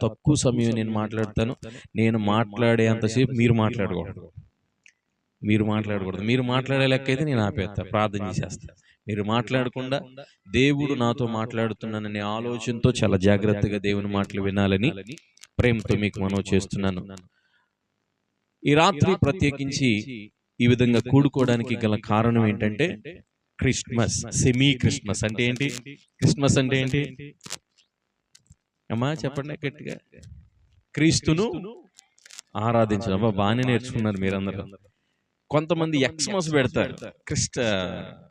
తక్కువ సమయం నేను మాట్లాడతాను. నేను మాట్లాడేంతసేపు మీరు మాట్లాడకూడదు. మీరు మాట్లాడే లెక్క అయితే నేను ఆపేస్తా, ప్రార్థన చేసేస్తా. మీరు మాట్లాడకుండా దేవుడు నాతో మాట్లాడుతున్నాననే ఆలోచనతో చాలా జాగ్రత్తగా దేవుని మాటలు వినాలని ప్రేమతో మీకు మనవి చేస్తున్నాను. ఈ రాత్రి ప్రత్యేకించి ఈ విధంగా కూడుకోవడానికి గల కారణం ఏంటంటే క్రిస్మస్, సెమీ క్రిస్మస్. అంటే ఏంటి? క్రిస్మస్ అంటే ఏంటి అమ్మా చెప్పండి గట్టిగా. క్రీస్తును ఆరాధించడం. బాగానే నేర్చుకున్నారు మీరందరూ. కొంతమంది ఎక్స్మస్ పెడతారు,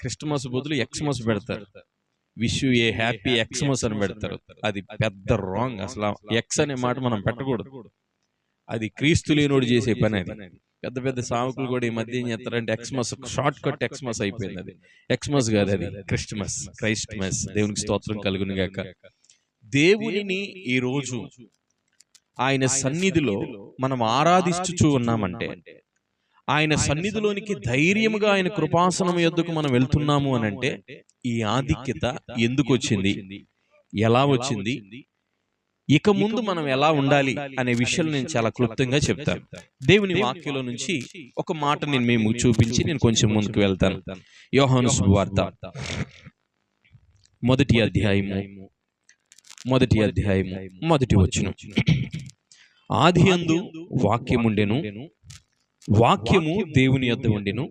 క్రిస్టమస్ బదులు ఎక్స్మస్ పెడతారు. Wish you A happy Xmas అని పెడతారు. అది పెద్ద రాంగ్. అసలు ఎక్స్ అనే మాట మనం పెట్టకూడదు. అది క్రీస్తు లేనోడు చేసే పని. అది పెద్ద పెద్ద సావుకులు కూడా ఈ మధ్య ఏం చేస్తారంటే ఎక్స్మస్, షార్ట్ కట్ ఎక్స్మస్ అయిపోయింది. అది ఎక్స్మస్ కాదు, అది క్రైస్ట్మస్. దేవునికి స్తోత్రం కలుగును గాక. దేవునిని ఈ రోజు ఆయన సన్నిధిలో మనం ఆరాధిస్తూ ఉన్నామంటే, ఆయన సన్నిధిలోనికి ధైర్యముగా ఆయన కృపాసనం యొద్దకు మనం వెళ్తున్నాము అని అంటే, ఈ ఆధిక్యత ఎందుకు వచ్చింది, ఎలా వచ్చింది, ఇక ముందు మనం ఎలా ఉండాలి అనే విషయాలు నేను చాలా క్లుప్తంగా చెప్తాను. దేవుని వాక్యంలో నుంచి ఒక మాట నేను మేము చూపించి నేను కొంచెం ముందుకు వెళ్తాను. యోహాను సువార్త మొదటి అధ్యాయము 1 వచనం. ఆదియందు వాక్యముండెను, వాక్యము దేవుని యొద్ద ఉండెను,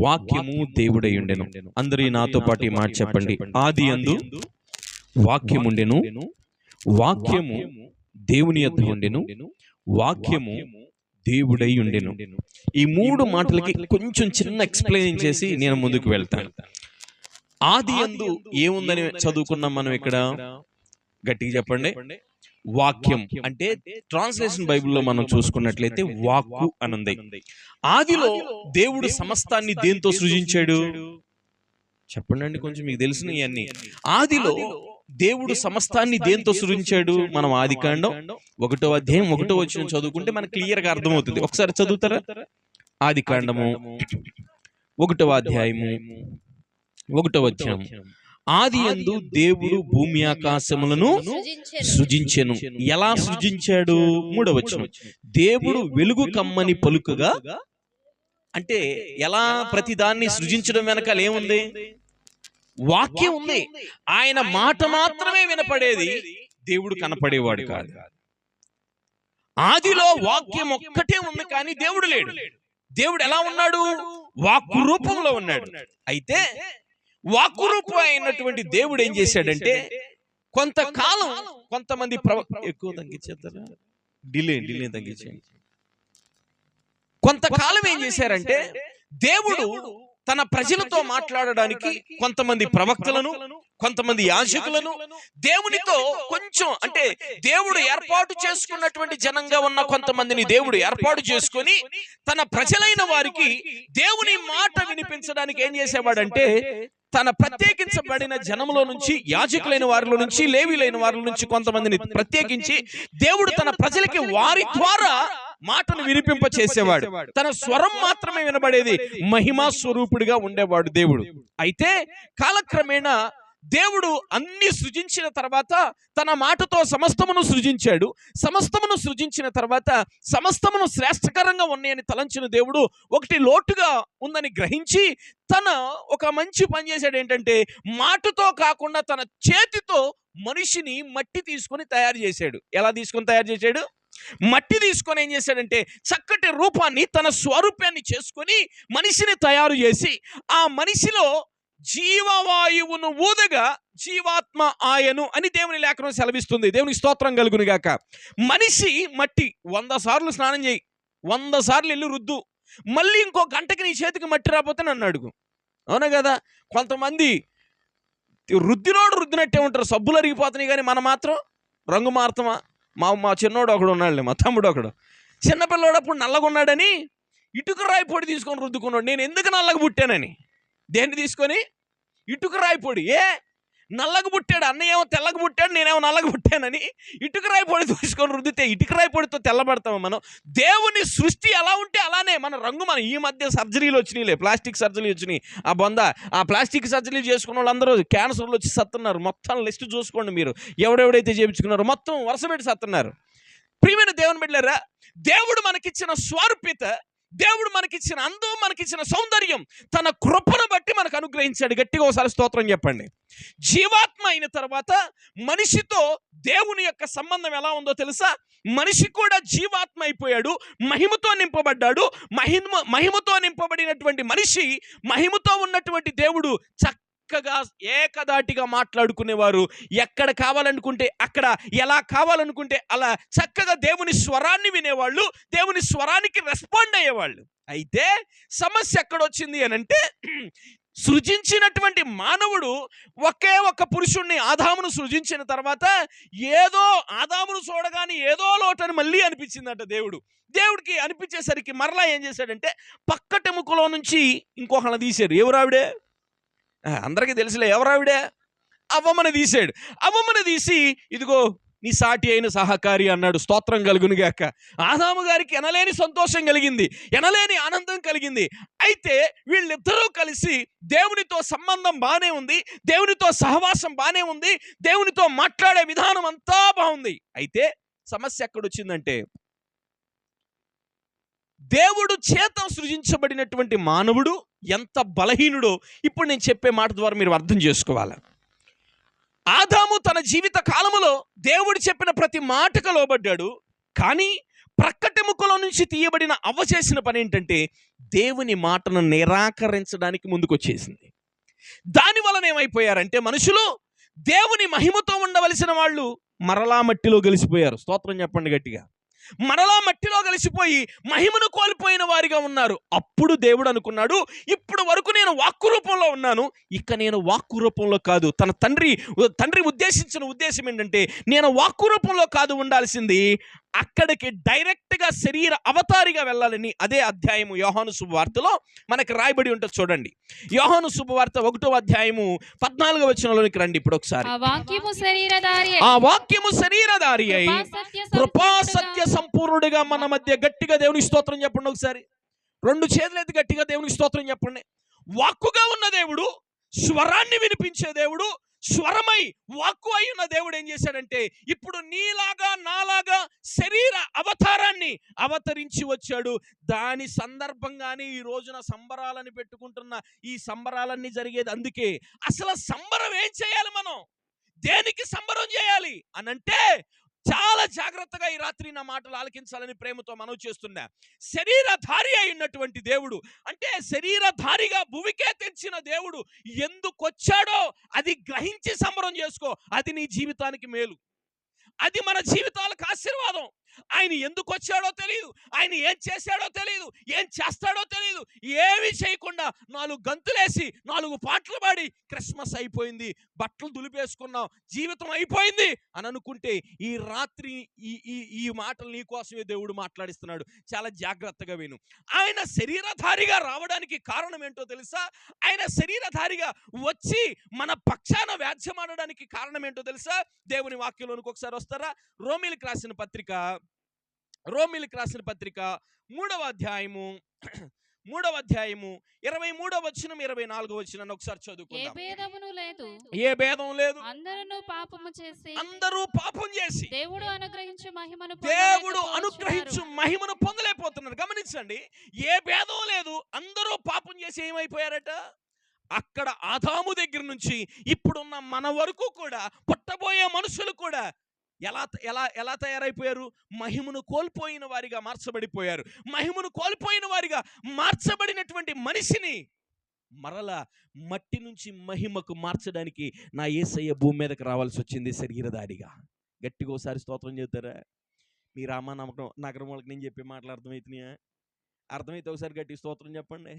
వాక్యము దేవుడై ఉండెను. అందరూ నాతో పాటు ఈ మాట చెప్పండి. ఆదియందు వాక్యముండెను, వాక్యము దేవుని యొద్ద ఉండెను, వాక్యము దేవుడై ఉండెను. ఈ 3 మాటలకి కొంచెం చిన్న ఎక్స్ప్లెయిన్ చేసి నేను ముందుకు వెళ్తాను. ఆదియందు ఏముందని చదువుకున్నాం మనం ఇక్కడ? గట్టిగా చెప్పండి. వాక్యం అంటే ట్రాన్స్లేషన్ బైబిల్లో మనం చూసుకున్నట్లయితే వాక్కు అనుంది. ఆదిలో దేవుడు సమస్తాన్ని దేంతో సృజించాడు? చెప్పండి, కొంచెం మీకు తెలిసిన ఇవన్నీ. ఆదిలో దేవుడు సమస్తాన్ని దేంతో సృజించాడు? మనం ఆదికాండం 1వ అధ్యాయం 1వ వచనం చదువుకుంటే మనకు క్లియర్ గా అర్థమవుతుంది. ఒకసారి చదువుతారా? ఆదికాండము 1వ అధ్యాయము 1వ వచనం. ఆదియందు దేవుడు భూమి ఆకాశములను సృజించెను. ఎలా సృజించాడు? 3వ వచనం. దేవుడు వెలుగు కమ్మని పలుకగా. అంటే ఎలా? ప్రతి దాన్ని సృజించడం వెనకాల ఏముంది? వాక్యం ఉంది. ఆయన మాట మాత్రమే వినపడేది, దేవుడు కనపడేవాడు కాదు. ఆదిలో వాక్యం ఒక్కటే ఉంది, కానీ దేవుడు లేడు. దేవుడు ఎలా ఉన్నాడు? వాక్కు రూపంలో ఉన్నాడు. అయితే వాక్కు రూపం అయినటువంటి దేవుడు ఏం చేశాడంటే, కొంతకాలం కొంతమంది ఎక్కువ తగ్గించేద్దారా, డిలే తగ్గించండి. కొంతకాలం ఏం చేశారంటే, దేవుడు తన ప్రజలతో మాట్లాడడానికి కొంతమంది ప్రవక్తలను, కొంతమంది యాజకులను, దేవునితో కొంచెం అంటే దేవుడు ఏర్పాటు చేసుకున్నటువంటి జనంగా ఉన్న కొంతమందిని దేవుడు ఏర్పాటు చేసుకొని తన ప్రజలైన వారికి దేవుని మాట వినిపించడానికి ఏం చేసేవాడంటే, తన ప్రత్యేకించబడిన జనంలో నుంచి, యాజకులైన వారిలో నుంచి, లేవీలైన వారిలో నుంచి కొంతమందిని ప్రత్యేకించి దేవుడు తన ప్రజలకి వారి ద్వారా మాటను వినిపింప చేసేవాడు. తన స్వరం మాత్రమే వినబడేది. మహిమా స్వరూపుడిగా ఉండేవాడు దేవుడు. అయితే కాలక్రమేణా దేవుడు అన్ని సృజించిన తర్వాత తన మాటతో సమస్తమును సృజించాడు. సమస్తమును సృజించిన తర్వాత సమస్తమును శ్రేష్టకరంగా ఉన్నాయని తలంచిన దేవుడు ఒకటి లోటుగా ఉందని గ్రహించి తన ఒక మంచి పని చేశాడు. ఏంటంటే, మాటతో కాకుండా తన చేతితో మనిషిని మట్టి తీసుకొని తయారు చేశాడు. ఎలా తీసుకొని తయారు చేశాడు? మట్టి తీసుకొని ఏం చేశాడంటే, చక్కటి రూపాన్ని, తన స్వరూపాన్ని చేసుకొని మనిషిని తయారు చేసి ఆ మనిషిలో జీవవాయువును ఊదగా జీవాత్మ ఆయను అని దేవుని లేఖనం సెలవిస్తుంది. దేవునికి స్తోత్రం కలుగును గాక. మనిషి మట్టి 100 సార్లు స్నానం చేయి, 100 సార్లు ఇల్లు రుద్దు, మళ్ళీ ఇంకో గంటకి నీ చేతికి మట్టి రాకపోతే నన్ను అడుగు. అవునా కదా? కొంతమంది రుద్దినట్టే ఉంటారు, సబ్బులు అరిగిపోతున్నాయి, కానీ మనం మాత్రం రంగు మారుతామా? మా చిన్నోడు ఒకడు ఉన్నాడులే, మా తమ్ముడు ఒకడు, చిన్నపిల్లోడు అప్పుడు నల్లగా ఉన్నాడని ఇటుక రాయి పొడి తీసుకొని రుద్దుకున్నాడు. నేను ఎందుకు నల్లగా పుట్టానని. దేన్ని తీసుకొని? ఇటుక రాయి పొడి. నల్లగా పుట్టాడు, అన్నయ్య ఏమో తెల్లగా పుట్టాడు, నేనేమో నల్లగా పుట్టానని ఇటుకరాయి పొడి తీసుకొని రుద్దితే ఇటుకరాయి పొడితో తెల్లబడతాము మనం. దేవుని సృష్టి ఎలా ఉంటే అలానే మన రంగు. మనం ఈ మధ్య సర్జరీలు వచ్చినాయిలే, ప్లాస్టిక్ సర్జరీ వచ్చినాయి. ఆ ప్లాస్టిక్ సర్జరీలు చేసుకున్న వాళ్ళందరూ క్యాన్సర్లు వచ్చి సత్తున్నారు. మొత్తం లిస్ట్ చూసుకోండి మీరు, ఎవడెవడైతే చేయించుకున్నారో మొత్తం వరుస పెట్టి సత్తున్నారు. ప్రియమైన దేవుని బిడ్డలారా, దేవుడు మనకిచ్చిన స్వారూప్యత, దేవుడు మనకిచ్చిన అందం, మనకిచ్చిన సౌందర్యం తన కృపను బట్టి మనకు అనుగ్రహించాడు. గట్టిగా ఒకసారి స్తోత్రం చెప్పండి. జీవాత్మ అయిన తర్వాత మనిషితో దేవుని యొక్క సంబంధం ఎలా ఉందో తెలుసా? మనిషి కూడా జీవాత్మ అయిపోయాడు, మహిమతో నింపబడ్డాడు. మహిమతో నింపబడినటువంటి మనిషి, మహిమతో ఉన్నటువంటి దేవుడు చక్కగా ఏకదాటిగా మాట్లాడుకునేవారు. ఎక్కడ కావాలనుకుంటే అక్కడ, ఎలా కావాలనుకుంటే అలా చక్కగా దేవుని స్వరాన్ని వినేవాళ్ళు, దేవుని స్వరానికి రెస్పాండ్ అయ్యేవాళ్ళు. అయితే సమస్య ఎక్కడొచ్చింది అనంటే, సృజించినటువంటి మానవుడు ఒకే ఒక పురుషుణ్ణి, ఆదామును సృజించిన తర్వాత ఏదో ఆదామును చూడగానే ఏదో లోటని మళ్ళీ అనిపించిందట దేవుడికి అనిపించేసరికి మరలా ఏం చేశాడంటే, పక్కటెముకలో నుంచి ఇంకొకళ్ళని తీశారు. ఎవరు ఆవిడే? అందరికీ తెలుసులే, ఎవరావిడే? అవ్వమ్మని తీసాడు. అవ్వమ్మని తీసి ఇదిగో నీ సాటి అయిన సహకారి అన్నాడు. స్తోత్రం కలుగును గాక. ఆదాము గారికి ఎనలేని సంతోషం కలిగింది, ఎనలేని ఆనందం కలిగింది. అయితే వీళ్ళిద్దరూ కలిసి దేవునితో సంబంధం బానే ఉంది, దేవునితో సహవాసం బానే ఉంది, దేవునితో మాట్లాడే విధానం అంతా బాగుంది. అయితే సమస్య ఎక్కడొచ్చిందంటే, దేవుడు చేత సృజించబడినటువంటి మానవుడు ఎంత బలహీనుడో ఇప్పుడు నేను చెప్పే మాట ద్వారా మీరు అర్థం చేసుకోవాలి. ఆదాము తన జీవిత కాలములో దేవుడు చెప్పిన ప్రతి మాటకు లోబడ్డాడు. కానీ ప్రక్కటెముకలో నుంచి తీయబడిన అవ్వ చేసిన పని ఏంటంటే, దేవుని మాటను నిరాకరించడానికి ముందుకొచ్చేసింది. దాని వలన ఏమైపోయారంటే, మనుషులు దేవుని మహిమతో ఉండవలసిన వాళ్ళు మరలా మట్టిలో కలిసిపోయారు. స్తోత్రం చెప్పండి గట్టిగా. మరలా మట్టిలో కలిసిపోయి మహిమను కోల్పోయిన వారిగా ఉన్నారు. అప్పుడు దేవుడు అనుకున్నాడు, ఇప్పుడు వరకు నేను వాక్కు రూపంలో ఉన్నాను, ఇక నేను వాక్కు రూపంలో కాదు. తన తండ్రి ఉద్దేశించిన ఉద్దేశం ఏంటంటే, నేను వాక్కు రూపంలో కాదు ఉండాల్సింది, అక్కడికి డైరెక్ట్గా శరీర అవతారిగా వెళ్ళాలని. అదే అధ్యాయము యోహాను శుభవార్తలో మనకి రాయబడి ఉంటుంది. చూడండి, యోహాను శుభవార్త 1వ అధ్యాయము 14వ వచనంలోనికి రండి. ఇప్పుడు ఒకసారి, ఆ వాక్యము శరీరధారి అయి కృపా సత్య సంపూర్ణుడిగా మన మధ్య. గట్టిగా దేవునికి స్తోత్రం చెప్పండి. ఒకసారి 2 చేతులు ఎత్తి గట్టిగా దేవునికి స్తోత్రం చెప్పండి. వాక్కుగా ఉన్న దేవుడు, స్వరాన్ని వినిపించే దేవుడు, స్వరమై వాక్కు అయి ఉన్న దేవుడు ఏం చేశాడంటే, ఇప్పుడు నీలాగా నాలాగా శరీర అవతారాన్ని అవతరించి వచ్చాడు. దాని సందర్భంగానే ఈ రోజున సంబరాలని పెట్టుకుంటున్న ఈ సంబరాలన్నీ జరిగేది అందుకే. అసలు సంబరం ఏం చేయాలి, మనం దేనికి సంబరం చేయాలి అనంటే, చాలా జాగ్రత్తగా ఈ రాత్రి నా మాటలు ఆలకించాలని ప్రేమతో మనవి చేస్తున్నా. శరీరధారి అయినటువంటి దేవుడు, అంటే శరీరధారిగా భూమికే తెచ్చిన దేవుడు ఎందుకొచ్చాడో అది గ్రహించి సంబరం చేసుకో. అది నీ జీవితానికి మేలు, అది మన జీవితాలకు ఆశీర్వాదం. ఆయన ఎందుకు వచ్చాడో తెలియదు, ఆయన ఏం చేశాడో తెలియదు, ఏం చేస్తాడో తెలియదు. ఏమీ చేయకుండా 4 గంతులేసి 4 పాటలు పాడి క్రిస్మస్ అయిపోయింది, బట్టలు దులిపేసుకున్నాం, జీవితం అయిపోయింది అని అనుకుంటే, ఈ రాత్రి ఈ మాటలు నీ కోసమే దేవుడు మాట్లాడిస్తున్నాడు. చాలా జాగ్రత్తగా విను. ఆయన శరీరధారిగా రావడానికి కారణం ఏంటో తెలుసా? ఆయన శరీరధారిగా వచ్చి మన పక్షాన వ్యాజ్యమాడడానికి కారణం ఏంటో తెలుసా? దేవుని వాక్యంలోనికి ఒకసారి వస్తారా? రోమీలకు రాసిన పత్రిక 3వ అధ్యాయము 23వ వచనం 24వ వచనం ఒకసారి చదువుకుందాం. ఏ భేదం లేదు, అందరూ పాపం చేసి దేవుడు అనుగ్రహించు మహిమను పొందలేకపోతున్నారు. గమనించండి, ఏ భేదం లేదు, అందరూ పాపం చేసి ఏమైపోయారట? అక్కడ ఆదాము దగ్గర నుంచి ఇప్పుడున్న మన వరకు కూడా, పుట్టబోయే మనుషులు కూడా ఎలా తయారైపోయారు? మహిమను కోల్పోయిన వారిగా మార్చబడిపోయారు. మహిమను కోల్పోయిన వారిగా మార్చబడినటువంటి మనిషిని మరలా మట్టి నుంచి మహిమకు మార్చడానికి నా యేసయ్య భూమి మీదకి రావాల్సి వచ్చింది శరీరధారిగా. గట్టిగా ఒకసారి స్తోత్రం చెప్తారా? మీ నగరం వాళ్ళకి నేను చెప్పే మాటలు అర్థమవుతున్నాయా? అర్థమైతే ఒకసారి గట్టి స్తోత్రం చెప్పండి.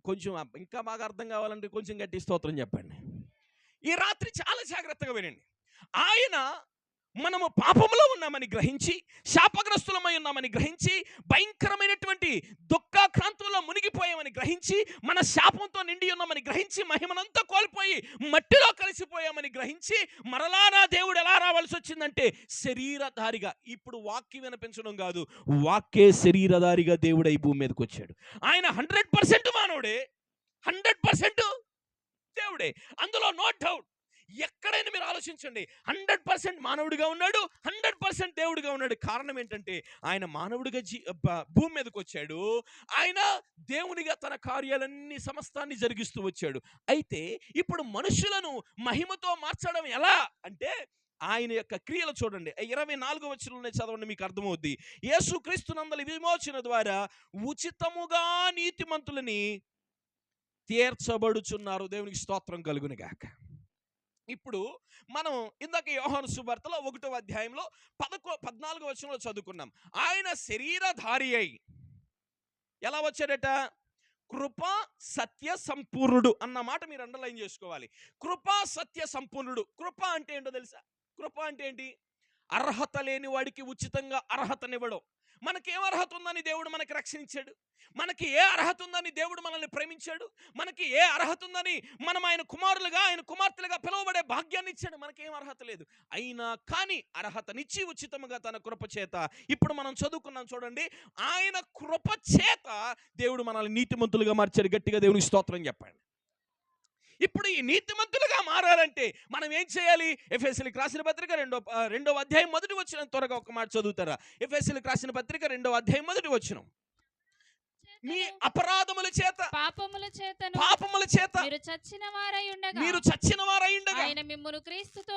కొంచెం ఇంకా బాగా అర్థం కావాలంటే కొంచెం గట్టి స్తోత్రం చెప్పండి. ఈ రాత్రి చాలా జాగ్రత్తగా వినండి. ఆయన మనము పాపంలో ఉన్నామని గ్రహించి, శాపగ్రస్తులమై ఉన్నామని గ్రహించి, భయంకరమైనటువంటి దుఃఖ దుఃఖాక్రాంతుల్లో మునిగిపోయామని గ్రహించి, మన శాపంతో నిండి ఉన్నామని గ్రహించి, మహిమనంతా కోల్పోయి మట్టిలో కలిసిపోయామని గ్రహించి, మరలా నా దేవుడు ఎలా రావాల్సి వచ్చిందంటే శరీరధారిగా. ఇప్పుడు వాక్యం వినిపించడం కాదు, వాక్యే శరీరధారిగా దేవుడై భూమి మీదకి వచ్చాడు. ఆయన 100% మానవుడే, 100% దేవుడే, అందులో నో డౌట్. ఎక్కడైనా మీరు ఆలోచించండి, 100% మానవుడిగా ఉన్నాడు, 100% దేవుడిగా ఉన్నాడు. కారణం ఏంటంటే ఆయన మానవుడిగా భూమి మీదకి వచ్చాడు, ఆయన దేవునిగా తన కార్యాలన్నీ సమస్తాన్ని జరిగిస్తూ వచ్చాడు. అయితే ఇప్పుడు మనుషులను మహిమతో మార్చడం ఎలా అంటే ఆయన యొక్క క్రియలు చూడండి. 24వ వచనంలో చదవండి, మీకు అర్థమవుద్ది. యేసుక్రీస్తునందలి విమోచన ద్వారా ఉచితముగా నీతిమంతులని తీర్చబడుచున్నారు. దేవునికి స్తోత్రం కలుగును గాక. ఇప్పుడు మనం ఇందాక యోహాను సువార్తలో 1వ అధ్యాయంలో 14వ వచనంలో చదువుకున్నాం. ఆయన శరీరధారి అయి ఎలా వచ్చాడట? కృపా సత్య సంపూర్ణుడు అన్న మాట మీరు అండర్లైన్ చేసుకోవాలి. కృపా సత్య సంపూర్ణుడు. కృప అంటే ఏంటో తెలుసా? కృప అంటే ఏంటి? అర్హత లేని వాడికి ఉచితంగా అర్హతనివ్వడం. మనకేం అర్హత ఉందని దేవుడు మనకి రక్షించాడు? మనకి ఏ అర్హత ఉందని దేవుడు మనల్ని ప్రేమించాడు? మనకి ఏ అర్హత ఉందని మనం ఆయన కుమారులుగా, ఆయన కుమార్తెలుగా పిలువబడే భాగ్యాన్ని ఇచ్చాడు? మనకేం అర్హత లేదు. అయినా కానీ అర్హతనిచ్చి ఉచితముగా తన కృప చేత, ఇప్పుడు మనం చదువుకున్నాం చూడండి, ఆయన కృప చేత దేవుడు మనల్ని నీతిమంతులుగా మార్చాడు. గట్టిగా దేవునికి స్తోత్రం చెప్పండి. ఇప్పుడు ఈ నీతిమంతులుగా మారాలంటే మనం ఏం చేయాలి? ఎఫెసీయులకు రాసిన పత్రిక 2వ అధ్యాయం 1వ వచనం, త్వరగా ఒక మాట చదువుతారా? ఎఫెసీయులకు రాసిన పత్రిక 2వ అధ్యాయం 1వ వచనం. మీ అపరాధముల చేత, పాపముల చేత మీరు చచ్చిన వారై ఉండగా ఆయన మిమ్మును క్రీస్తుతో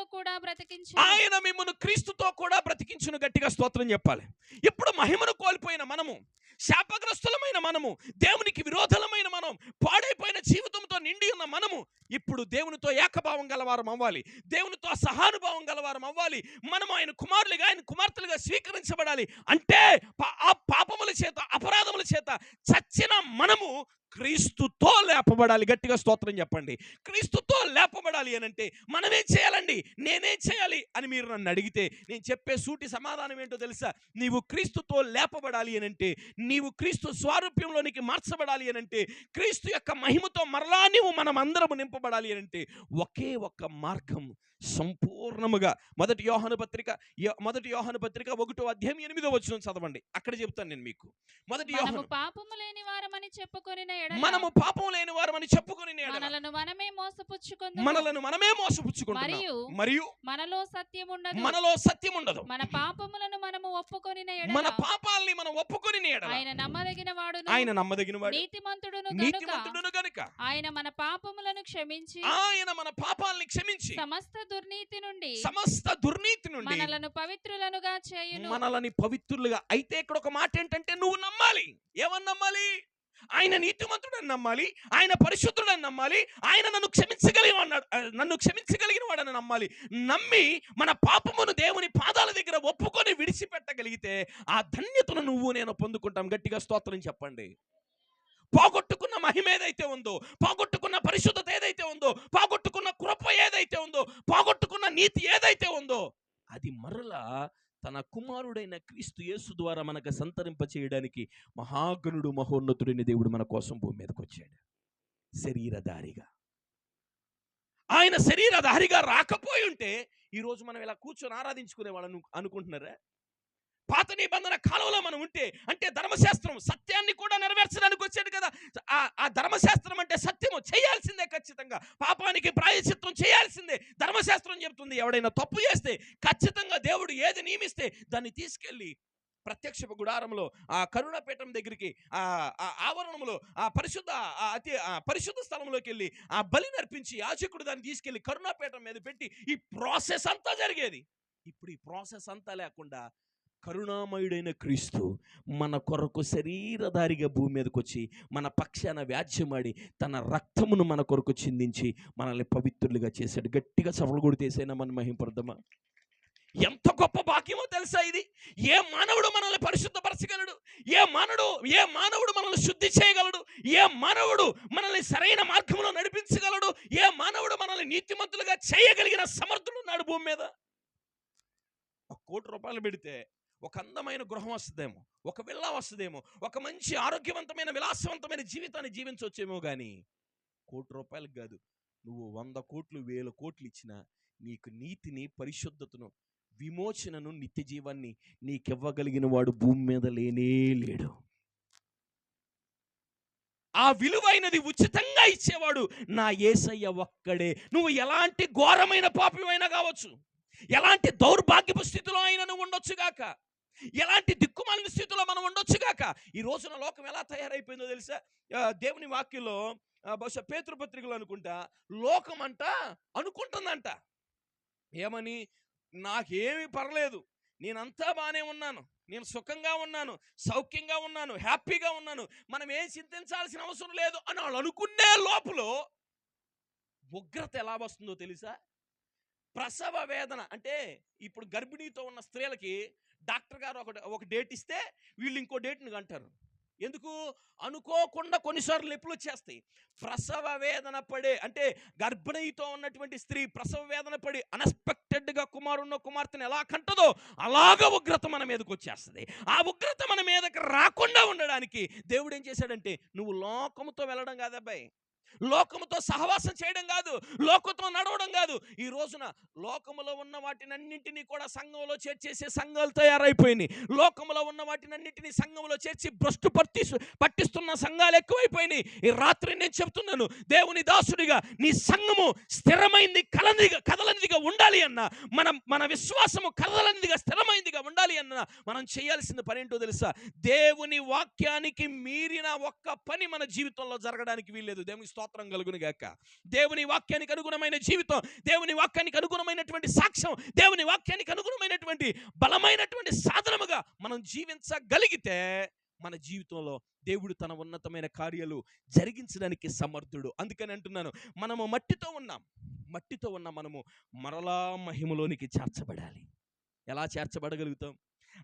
కూడా బ్రతికించును. గట్టిగా స్తోత్రం చెప్పాలి. ఇప్పుడు మహిమను కోల్పోయిన మనము, శాపగ్రస్తులమైన మనము, దేవునికి విరోధులమైన మనం, పాడైపోయిన జీవితంతో నిండి ఉన్న మనము ఇప్పుడు దేవునితో ఏకభావం గలవారం అవ్వాలి, దేవునితో సహానుభావం గలవారం అవ్వాలి. మనం ఆయన కుమారులుగా, ఆయన కుమార్తెలుగా స్వీకరించబడాలి. అంటే ఆ పాపముల చేత, అపరాధముల చేత చచ్చిన మనము క్రీస్తుతో లేపబడాలి. గట్టిగా స్తోత్రం చెప్పండి. క్రీస్తుతో లేపబడాలి అని అంటే మనమేం చేయాలండి? నేనేం చేయాలి అని మీరు నన్ను అడిగితే నేను చెప్పే సూటి సమాధానం ఏంటో తెలుసా? నీవు క్రీస్తుతో లేపబడాలి అని అంటే, నీవు క్రీస్తు స్వారూప్యంలోనికి మార్చబడాలి అని అంటే, క్రీస్తు యొక్క మహిమతో మరలా నీవు మనం అందరము నింపబడాలి అని అంటే ఒకే ఒక్క మార్గం. సంపూర్ణముగా మొదటి యోహాను పత్రిక 1వ అధ్యాయం 8వ వచనం చదవండి. అక్కడ చెప్తాను నేను మీకు. మొదటి యోహాను, మనము పాపము లేని వారమని చెప్పుకొనిన ఎడల మనలను మనమే మోసపుచ్చుకుంటున్నాము, మరియు మనలో సత్యం ఉండదు. మన పాపములను మనము ఒప్పుకొనిన ఎడల, మన పాపాల్ని మనం ఒప్పుకొనిన ఎడల ఆయన నమ్మదగిన వాడు నీతిమంతుడును గనుక ఆయన మన పాపములను క్షమించి, మన పాపాలని క్షమించి సమస్త దుర్నీతి నుండి మనలను పవిత్రులుగా. అయితే ఇక్కడ ఒక మాట ఏంటంటే, నువ్వు నమ్మాలి. ఏమని నమ్మాలి? ఆయన నీతిమంతుడని నమ్మాలి, ఆయన పరిశుద్ధుడని నమ్మాలి, ఆయన నన్ను క్షమించగలిగిన వాడని నమ్మాలి. నమ్మి మన పాపమును దేవుని పాదాల దగ్గర ఒప్పుకొని విడిచిపెట్టగలిగితే ఆ ధన్యతను నువ్వు నేను పొందుకుంటాం. గట్టిగా స్తోత్రం చెప్పండి. పోగొట్టుకున్న మహిమ ఏదైతే ఉందో, పోగొట్టుకున్న పరిశుద్ధత ఏదైతే ఉందో, పోగొట్టుకున్న కృప ఏదైతే ఉందో, పోగొట్టుకున్న నీతి ఏదైతే ఉందో, అది మరలా తన కుమారుడైన క్రీస్తు యేసు ద్వారా మనకు సంతరింప చేయడానికి మహాగణుడు, మహోన్నతుడైన దేవుడు మన కోసం భూమి మీదకి వచ్చాడు శరీరధారిగా. ఆయన శరీరధారిగా రాకపోయి ఉంటే ఈరోజు మనం ఇలా కూర్చొని ఆరాధించుకునే వాళ్ళని అనుకుంటున్నారా? పాత నిబంధన కాలంలో మనం ఉంటే, అంటే ధర్మశాస్త్రం సత్యాన్ని కూడా నెరవేర్చడానికి వచ్చాడు కదా. ఆ ధర్మశాస్త్రం అంటే సత్యము చేయాల్సిందే, ఖచ్చితంగా పాపానికి ప్రాయశ్చిత్తం చేయాల్సిందే. ధర్మశాస్త్రం చెప్తుంది, ఎవడైనా తప్పు చేస్తే ఖచ్చితంగా దేవుడు ఏది నియమిస్తే దాన్ని తీసుకెళ్ళి ప్రత్యక్ష గుడారంలో, ఆ కరుణాపీఠం దగ్గరికి, ఆ ఆవరణంలో, ఆ పరిశుద్ధ స్థలంలోకి వెళ్ళి ఆ బలి నర్పించి యాజకుడు దాన్ని తీసుకెళ్ళి కరుణాపీఠం మీద పెట్టి ఈ ప్రాసెస్ అంతా జరిగేది. ఇప్పుడు ఈ ప్రాసెస్ అంతా లేకుండా కరుణామయుడైన క్రీస్తు మన కొరకు శరీరధారిగా భూమి మీదకి వచ్చి మన పక్షాన వ్యాజ్యమాడి తన రక్తమును మన కొరకు చిందించి మనల్ని పవిత్రులుగా చేశాడు. గట్టిగా చవలు కొడితేసైనా మనం మహింపడదామా? ఎంత గొప్ప భాగ్యమో తెలుసా ఇది? ఏ మానవుడు మనల్ని పరిశుద్ధపరచగలడు? ఏ మానవుడు మనల్ని శుద్ధి చేయగలడు? ఏ మానవుడు మనల్ని సరైన మార్గంలో నడిపించగలడు? ఏ మానవుడు మనల్ని నీతిమంతులుగా చేయగలిగిన సమర్థుడు ఉన్నాడు భూమి మీద? 1 కోటి రూపాయలు పెడితే ఒక అందమైన గృహం వస్తుందేమో, ఒక విల్లా వస్తుందేమో, ఒక మంచి ఆరోగ్యవంతమైన విలాసవంతమైన జీవితాన్ని జీవించవచ్చేమో, కానీ ₹1,00,00,000 కాదు, నువ్వు 100 కోట్లు 1000 కోట్లు ఇచ్చినా నీకు నీతిని, పరిశుద్ధతను, విమోచనను, నిత్య జీవాన్ని నీకివ్వగలిగిన వాడు భూమి మీద లేనే లేడు. ఆ విలువైనది ఉచితంగా ఇచ్చేవాడు నా యేసయ్య ఒక్కడే. నువ్వు ఎలాంటి ఘోరమైన పాపమైనా కావచ్చు, ఎలాంటి దౌర్భాగ్యపు స్థితిలో అయినా నువ్వు ఉండొచ్చుగాక, ఎలాంటి దిక్కుమాలిన స్థితిలో మనం ఉండొచ్చుగాక. ఈ రోజున లోకం ఎలా తయారైపోయిందో తెలుసా? దేవుని వాక్యంలో బహుశా పేతురు పత్రికలో అనుకుంటా, లోకం అంట అనుకుంటుందంట ఏమని, నాకేమీ పర్లేదు, నేనంతా బాగానే ఉన్నాను, నేను సుఖంగా ఉన్నాను, సౌఖ్యంగా ఉన్నాను, హ్యాపీగా ఉన్నాను, మనం ఏం చింతించాల్సిన అవసరం లేదు అని వాళ్ళు అనుకునే లోపల ఉగ్రత ఎలా వస్తుందో తెలుసా? ప్రసవ వేదన అంటే ఇప్పుడు గర్భిణీతో ఉన్న స్త్రీలకి డాక్టర్ గారు ఒక డేట్ ఇస్తే వీళ్ళు ఇంకో డేట్ని అంటారు. ఎందుకు? అనుకోకుండా కొన్నిసార్లు నొప్పులు వచ్చేస్తాయి. ప్రసవ వేదన పడే, అంటే గర్భిణీతో ఉన్నటువంటి స్త్రీ ప్రసవ వేదన పడి అన్ఎక్స్పెక్టెడ్గా కుమారున్నో కుమార్తెను ఎలా కంటదో అలాగ ఉగ్రత మన మీదకి వచ్చేస్తుంది. ఆ ఉగ్రత మన మీదకి రాకుండా ఉండడానికి దేవుడు ఏం చేశాడంటే, నువ్వు లోకముతో వెళ్ళడం కాదబ్బాయి, లోకముతో సహవాసం చేయడం కాదు, లోకంతో నడవడం కాదు. ఈ రోజున లోకములో ఉన్న వాటినన్నింటినీ కూడా సంఘంలో చేర్చేసే సంఘాలు తయారైపోయినాయి. లోకములో ఉన్న వాటినన్నింటినీ సంఘంలో చేర్చి భ్రష్టు పట్టిస్తున్న సంఘాలు ఎక్కువైపోయినాయి. ఈ రాత్రి నేను చెప్తున్నాను, దేవుని దాసుడిగా నీ సంఘము స్థిరమైంది, కదలనిదిగా ఉండాలి అన్న, మన విశ్వాసము కదలనిదిగా స్థిరమైందిగా ఉండాలి అన్న, మనం చేయాల్సిన పని ఏంటో తెలుసా? దేవుని వాక్యానికి మీరిన ఒక్క పని మన జీవితంలో జరగడానికి వీల్లేదు. దేవుని స్తోత్రం కలుగును గాక. దేవుని వాక్యానికి అనుగుణమైన జీవితం, దేవుని వాక్యానికి అనుగుణమైనటువంటి సాక్ష్యం, దేవుని వాక్యానికి అనుగుణమైనటువంటి బలమైనటువంటి సాధనముగా మనం జీవించగలిగితే మన జీవితంలో దేవుడు తన ఉన్నతమైన కార్యాలు జరిగించడానికి సమర్థుడు. అందుకని అంటున్నాను, మనము మట్టితో ఉన్నాం మనము మరలా మహిమలోనికి చేర్చబడాలి. ఎలా చేర్చబడగలుగుతాం?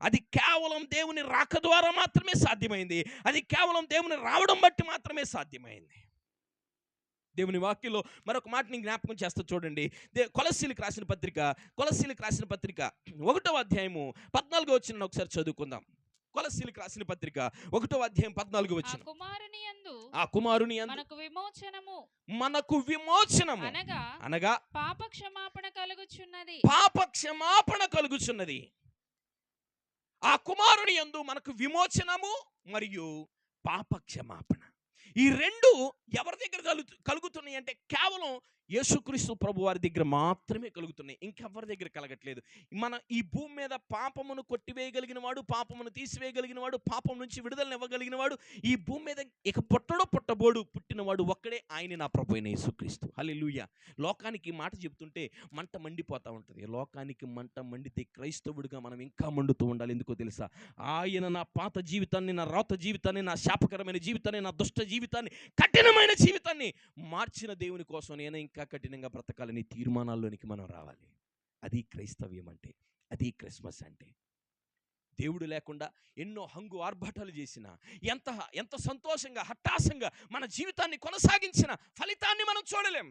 అది కేవలం దేవుని రాక ద్వారా మాత్రమే సాధ్యమైంది. అది కేవలం దేవుని రావడం బట్టి మాత్రమే సాధ్యమైంది. దేవుని వాక్యంలో మరొక మాటని జ్ఞాపకం చేస్తా చూడండి. కొలస్సీలకు రాసిన పత్రిక 1వ అధ్యాయము 14వ వచనం ఒకసారి చదువుకుందాం. కొలస్సీలకు రాసిన పత్రిక 1వ అధ్యాయం 14వ వచనం. ఆ కుమారుని యందు మనకు విమోచనము అనగా పాప క్షమాపణ కలుగుచున్నది. ఆ కుమారుని యందు మనకు విమోచనము మరియు పాప క్షమాపణ. ఈ రెండు ఎవరి దగ్గర కలుగుతున్నాయి అంటే కేవలం యేసుక్రీస్తు ప్రభు వారి దగ్గర మాత్రమే కలుగుతున్నాయి, ఇంకెవరి దగ్గర కలగట్లేదు. మన ఈ భూమి మీద పాపమును కొట్టివేయగలిగిన వాడు, పాపమును తీసివేయగలిగిన వాడు, పాపం నుంచి విడుదలను ఇవ్వగలిగిన వాడు ఈ భూమి మీద ఇక పుట్టబోడు పుట్టినవాడు ఒక్కడే, ఆయన నా ప్రభు అయిన యేసుక్రీస్తు. హల్లెలూయా. లోకానికి మాట చెప్తుంటే మంట మండిపోతూ ఉంటుంది. లోకానికి మంట మండితే క్రైస్తవుడిగా మనం ఇంకా మండుతూ ఉండాలి. ఎందుకో తెలుసా? ఆయన నా పాత జీవితాన్ని, నా రాత జీవితాన్ని, నా శాపకరమైన జీవితాన్ని, నా దుష్ట జీవితాన్ని, కఠినమైన జీవితాన్ని మార్చిన దేవుని కోసం నేను ఇంకా కఠినంగా బ్రతకాలని తీర్మానాల్లోనికి మనం రావాలి. అది క్రైస్తవ్యం అంటే, అది క్రిస్మస్ అంటే. దేవుడు లేకుండా ఎన్నో హంగు ఆర్భాటాలు చేసిన, ఎంత సంతోషంగా హఠాసంగా మన జీవితాన్ని కొనసాగించిన ఫలితాన్ని మనం చూడలేం,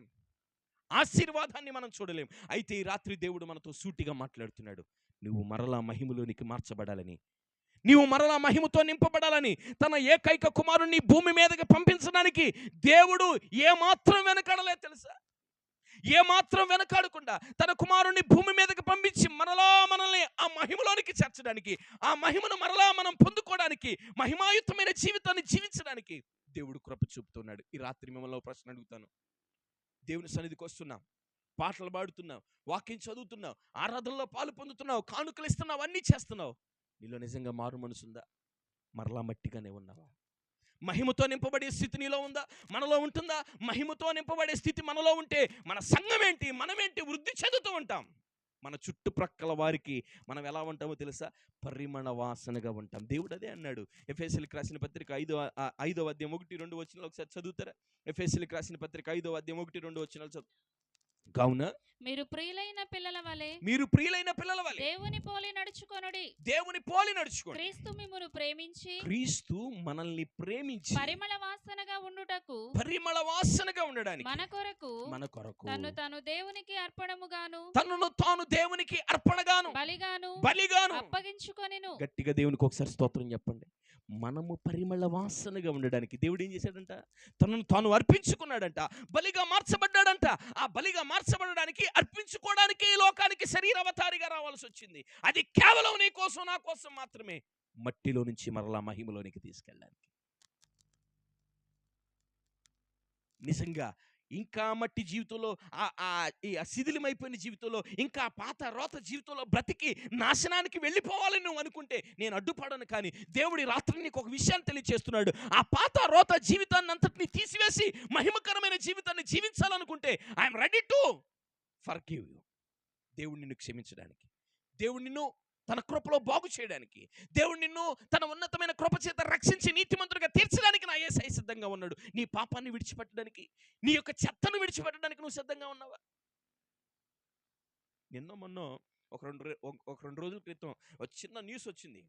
ఆశీర్వాదాన్ని మనం చూడలేం. అయితే ఈ రాత్రి దేవుడు మనతో సూటిగా మాట్లాడుతున్నాడు. నువ్వు మరలా మహిమలోనికి మార్చబడాలని, నీవు మరలా మహిమతో నింపబడాలని, తన ఏకైక కుమారుణ్ణి భూమి మీదకి పంపించడానికి దేవుడు ఏమాత్రం వెనకాడలే తెలుసా? ఏమాత్రం వెనకాడకుండా తన కుమారుణ్ణి భూమి మీదకి పంపించి మరలా మనల్ని ఆ మహిమలోనికి చేర్చడానికి, ఆ మహిమను మరలా మనం పొందుకోవడానికి, మహిమాయుతమైన జీవితాన్ని జీవించడానికి దేవుడు కృప చూపుతున్నాడు. ఈ రాత్రి మిమ్మల్ని ప్రశ్న అడుగుతాను. దేవుని సన్నిధికి వస్తున్నాం, పాటలు పాడుతున్నావు, వాక్యం చదువుతున్నావు, ఆరాధనలో పాలు పొందుతున్నావు, కానుకలు ఇస్తున్నావు, అన్నీ చేస్తున్నావు. నీలో నిజంగా మారు మనసుందా? మరలా మట్టిగానే ఉన్నావా? మహిమతో నింపబడే స్థితి నీలో ఉందా? మనలో ఉంటుందా? మహిమతో నింపబడే స్థితి మనలో ఉంటే మన సంఘం ఏంటి, మనమేంటి వృద్ధి చెందుతూ ఉంటాం. మన చుట్టుప్రక్కల వారికి మనం ఎలా ఉంటామో తెలుసా? పరిమళ వాసనగా ఉంటాం. దేవుడు అదే అన్నాడు. ఎఫెసీయులకు రాసిన పత్రిక 5వ అధ్యాయం 1-2 వచనాలు ఒకసారి చదువుతారా? ఎఫెసీయులకు రాసిన పత్రిక 5వ అధ్యాయం 1-2 వచనాలు చదువు. కావున మీరు ప్రియులైన పిల్లల వలె దేవుని పోలి నడుచుకొనుడి. క్రీస్తు మిమ్మును ప్రేమించి క్రీస్తు మనల్ని ప్రేమించి పరిమళ వాసనగా ఉండడానికి మన కొరకు తన్ను తాను దేవునికి అర్పణముగాను బలిగాను అప్పగించుకొనెను. గట్టిగా దేవునికి ఒకసారి స్తోత్రం చెప్పండి. మనము పరిమళ వాసనగా ఉండడానికి దేవుడు ఏం చేశాడంట? తనను తాను అర్పించుకున్నాడంట, బలిగా మార్చబడ్డాడంట. ఆ బలిగా మార్చబడడానికి, అర్పించుకోవడానికి ఈ లోకానికి శరీర అవతారిగా రావాల్సి వచ్చింది. అది కేవలం నీ కోసం, నా కోసం మాత్రమే. మట్టిలో నుంచి మరలా మహిమలోనికి తీసుకెళ్ళడానికి. నిజంగా ఇంకా మట్టి జీవితంలో, ఈ శిథిలమైపోయిన జీవితంలో, ఇంకా పాత రోత జీవితంలో బ్రతికి నాశనానికి వెళ్ళిపోవాలని నువ్వు అనుకుంటే నేను అడ్డుపడను. కానీ దేవుడి రాత్రి నీకు ఒక విషయాన్ని తెలియజేస్తున్నాడు. ఆ పాత రోత జీవితాన్ని అంతటిని తీసివేసి మహిమకరమైన జీవితాన్ని జీవించాలనుకుంటే I'm ready to forgive you. దేవుడు నిన్ను క్షమించడానికి, దేవుడు నిన్ను తన కృపలో బాగు చేయడానికి, దేవుడు నిన్ను తన ఉన్నతమైన కృప చేత రక్షించి నీతిమంతుడిగా తీర్చడానికి నా యేసయ్య సిద్ధంగా ఉన్నాడు. నీ పాపాన్ని విడిచిపెట్టడానికి, నీ యొక్క చెత్తను విడిచిపెట్టడానికి నువ్వు సిద్ధంగా ఉన్నావా? నిన్న మొన్న ఒక రెండు రోజుల క్రితం ఒక చిన్న న్యూస్ వచ్చింది.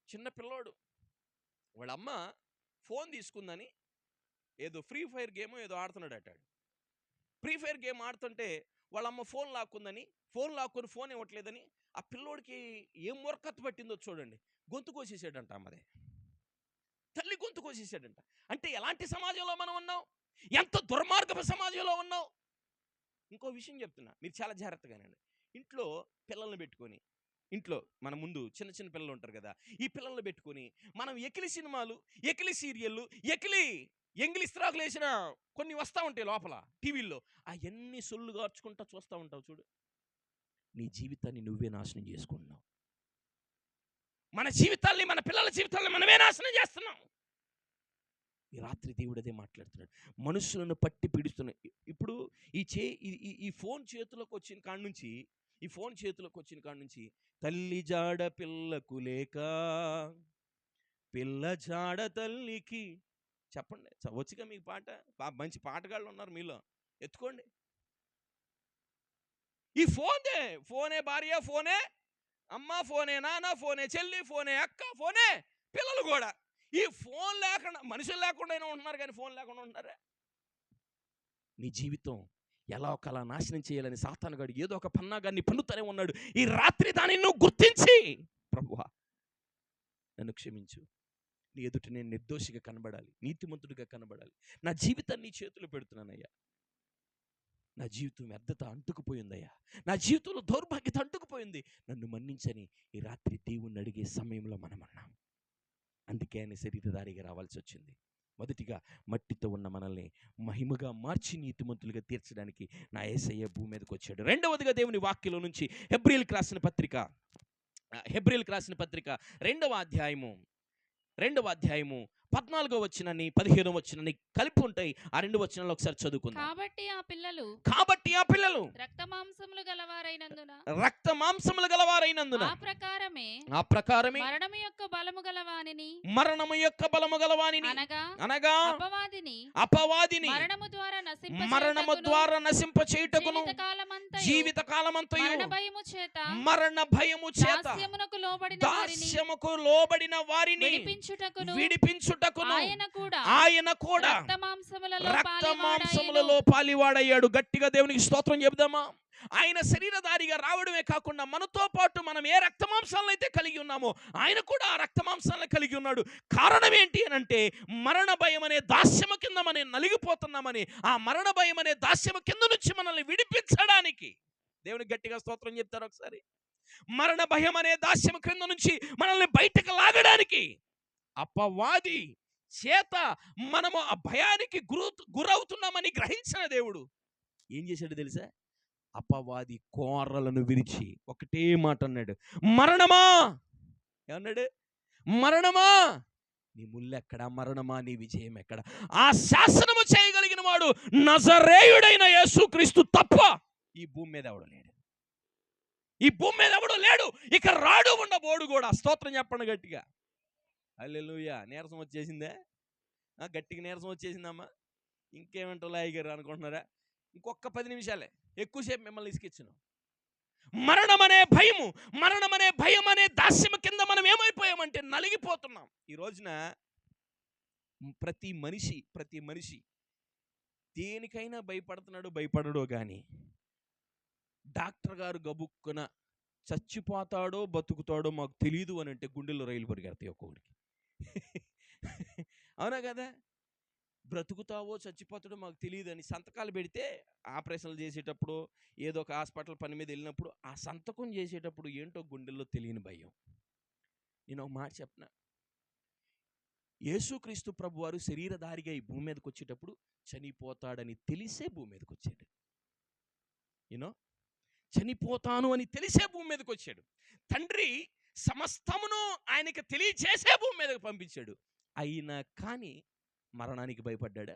చిన్న పిల్లోడు వాళ్ళ అమ్మ ఫోన్ తీసుకుందని ఏదో ఫ్రీ ఫైర్ గేమ్ ఏదో ఆడుతున్నాడు అటాడు. ఫ్రీ ఫైర్ గేమ్ ఆడుతుంటే వాళ్ళ అమ్మ ఫోన్ లాక్కుందని, లాక్కొని ఫోన్ ఇవ్వట్లేదని ఆ పిల్లోడికి ఏం మూర్ఖత పట్టిందో చూడండి. గొంతు కోసేసాడంట అమ్మదే. తల్లి గొంతు కోసేసాడంట. అంటే ఎలాంటి సమాజంలో మనం ఉన్నాం? ఎంత దుర్మార్గపు సమాజంలో ఉన్నాం? ఇంకో విషయం చెప్తున్నా, మీరు చాలా జాగ్రత్తగానండి. ఇంట్లో పిల్లల్ని పెట్టుకొని, ఇంట్లో మన ముందు చిన్న చిన్న పిల్లలు ఉంటారు కదా, ఈ పిల్లల్ని పెట్టుకొని మనం ఎకిలి సినిమాలు, ఎకిలి సీరియళ్ళు, ఎంగిలి ఇస్త్రాకులు వేసిన కొన్ని వస్తూ ఉంటాయి లోపల టీవీల్లో, అవన్నీ సొల్లు గార్చుకుంటా చూస్తూ ఉంటావు చూడు. నీ జీవితాన్ని నువ్వే నాశనం చేసుకుంటున్నావు. మన జీవితాల్ని, మన పిల్లల జీవితాల్ని మనమే నాశనం చేస్తున్నాం. ఈ రాత్రి దేవుడు అదే మాట్లాడుతున్నాడు. మనుషులను పట్టి పీడిస్తున్నాడు. ఇప్పుడు ఈ ఫోన్ చేతులకు వచ్చిన కాడ నుంచి తల్లి జాడ పిల్లకు లేక, పిల్ల జాడ తల్లికి. చెప్పండి, వచ్చిగా మీకు పాట. మంచి పాటగాళ్ళు ఉన్నారు మీలో, ఎత్తుకోండి. ఈ ఫోనే భార్య, ఫోనే అమ్మ, ఫోనే నాన్న, ఫోనే చెల్లి, ఫోనే అక్క, ఫోనే పిల్లలు కూడా. ఈ ఫోన్ లేకుండా మనుషులు లేకుండా ఉంటున్నారు, కానీ ఫోన్ లేకుండా ఉంటున్నారా? నీ జీవితం ఎలా ఒకలా నాశనం చేయాలని సాతానుగాడు ఏదో ఒక పన్నాగాన్ని పన్నుతూనే ఉన్నాడు. ఈ రాత్రి దాన్ని నువ్వు గుర్తించి, ప్రభువా నన్ను క్షమించు, నీ ఎదుట నేను నిర్దోషిగా కనబడాలి, నీతిమంతుడిగా కనబడాలి. నా జీవితాన్ని నీ చేతులు పెడుతున్నానయ్యా. నా జీవితం వ్యర్థత అంటుకుపోయిందయ్యా, నా జీవితంలో దౌర్భాగ్యత అంటుకుపోయింది, నన్ను మన్నించని ఈ రాత్రి దేవుణ్ణి అడిగే సమయంలో మనం అన్నాం. అందుకే ఆయన శరీరధారిగా రావాల్సి వచ్చింది. మొదటిగా మట్టితో ఉన్న మనల్ని మహిమగా మార్చి నీతిమంతులుగా తీర్చడానికి నా యేసయ్య భూమి మీదకి వచ్చాడు. రెండవదిగా దేవుని వాక్యంలో నుంచి హెబ్రీయులకు రాసిన పత్రిక 2వ అధ్యాయము 14వ వచనాన్ని 15వ వచనాన్ని కలిపి ఉంటాయి. ఆ 2 వచనాలు ఒకసారి చదువుకుందాం. కాబట్టి ఆ పిల్లలు రక్త మాంసములు గలవారైనందున ఆ ప్రకారమే మరణము యొక్క బలము గలవానిని అనగా అపవాదిని మరణము ద్వారా నశింప చేయుటకును జీవిత కాలమంతయు మరణ భయము చేత దాస్యముకు లోబడిన వారిని విడిపించుటకును ఆయన కూడా రక్త మాంసములలో పాలివాడయ్యాడు. గట్టిగా దేవునికి స్తోత్రం చెబుదామా? ఆయన శరీరధారిగా రావడమే కాకుండా మనతో పాటు మనం ఏ రక్త మాంసాలను అయితే కలిగి ఉన్నామో ఆయన కూడా ఆ రక్త మాంసాలను కలిగి ఉన్నాడు. కారణం ఏంటి అని అంటే, మరణ భయం అనే దాస్యము కింద మనం నలిగిపోతున్నామని, ఆ మరణ భయం అనే దాస్యము కింద నుంచి మనల్ని విడిపించడానికి. దేవునికి గట్టిగా స్తోత్రం చెప్తారు ఒకసారి. మరణ భయం అనే దాస్యము కింద నుంచి మనల్ని బయటకు లాగడానికి అపవాది చేత మనము ఆ భయానికి గురవుతున్నామని గ్రహించిన దేవుడు ఏం చేశాడు తెలుసా? అపవాది కోరలను విరిచి ఒకటే మాట అన్నాడు, మరణమా. ఏమన్నాడు? మరణమా నీ ముల్లెక్కడా, మరణమా నీ విజయం ఎక్కడ? ఆ శాసనము చేయగలిగిన వాడు నజరేయుడైన యేసుక్రీస్తు తప్ప ఈ భూమి మీద ఎవడు లేడు. ఈ భూమి మీద ఎవడు లేడు, ఇక రాడు, ఉండబోడు కూడా. స్తోత్రం చెప్పండి గట్టిగా. హల్లెలూయా. నీరసం వచ్చేసిందే? గట్టిగా నీరసం వచ్చేసిందమ్మా. ఇంకేమంటావు లాయ్ గారు అనుకుంటున్నారా? ఇంకొక 10 నిమిషాలే, ఎక్కువసేపు మిమ్మల్ని ఇసుకిచ్చును. మరణమనే భయం అనే దాస్యం కింద మనం ఏమైపోయామంటే నలిగిపోతున్నాం. ఈ రోజున ప్రతి మనిషి దేనికైనా భయపడడో కానీ డాక్టర్ గారు గబుక్కున చచ్చిపోతాడో బతుకుతాడో మాకు తెలియదు అని అంటే గుండెల్లో రైలు పరిగెడతాయి ఒక్కొక్కడికి. అవునా కదా? బ్రతుకుతావో చచ్చిపోతాడో మాకు తెలియదు అని సంతకాలు పెడితే ఆపరేషన్లు చేసేటప్పుడు ఏదో ఒక హాస్పిటల్ పని మీద వెళ్ళినప్పుడు ఆ సంతకం చేసేటప్పుడు ఏంటో గుండెల్లో తెలియని భయం. నేను ఒక మాట చెప్పనా, యేసుక్రీస్తు ప్రభు వారు శరీరధారిగా ఈ భూమి మీదకి వచ్చేటప్పుడు చనిపోతాడని తెలిసే భూమి మీదకి వచ్చాడు. చనిపోతాను అని తెలిసే భూమి మీదకి వచ్చాడు. తండ్రి సమస్తమును ఆయనకి తెలియచేసే భూమి మీదకి పంపించాడు. అయినా కానీ మరణానికి భయపడ్డా?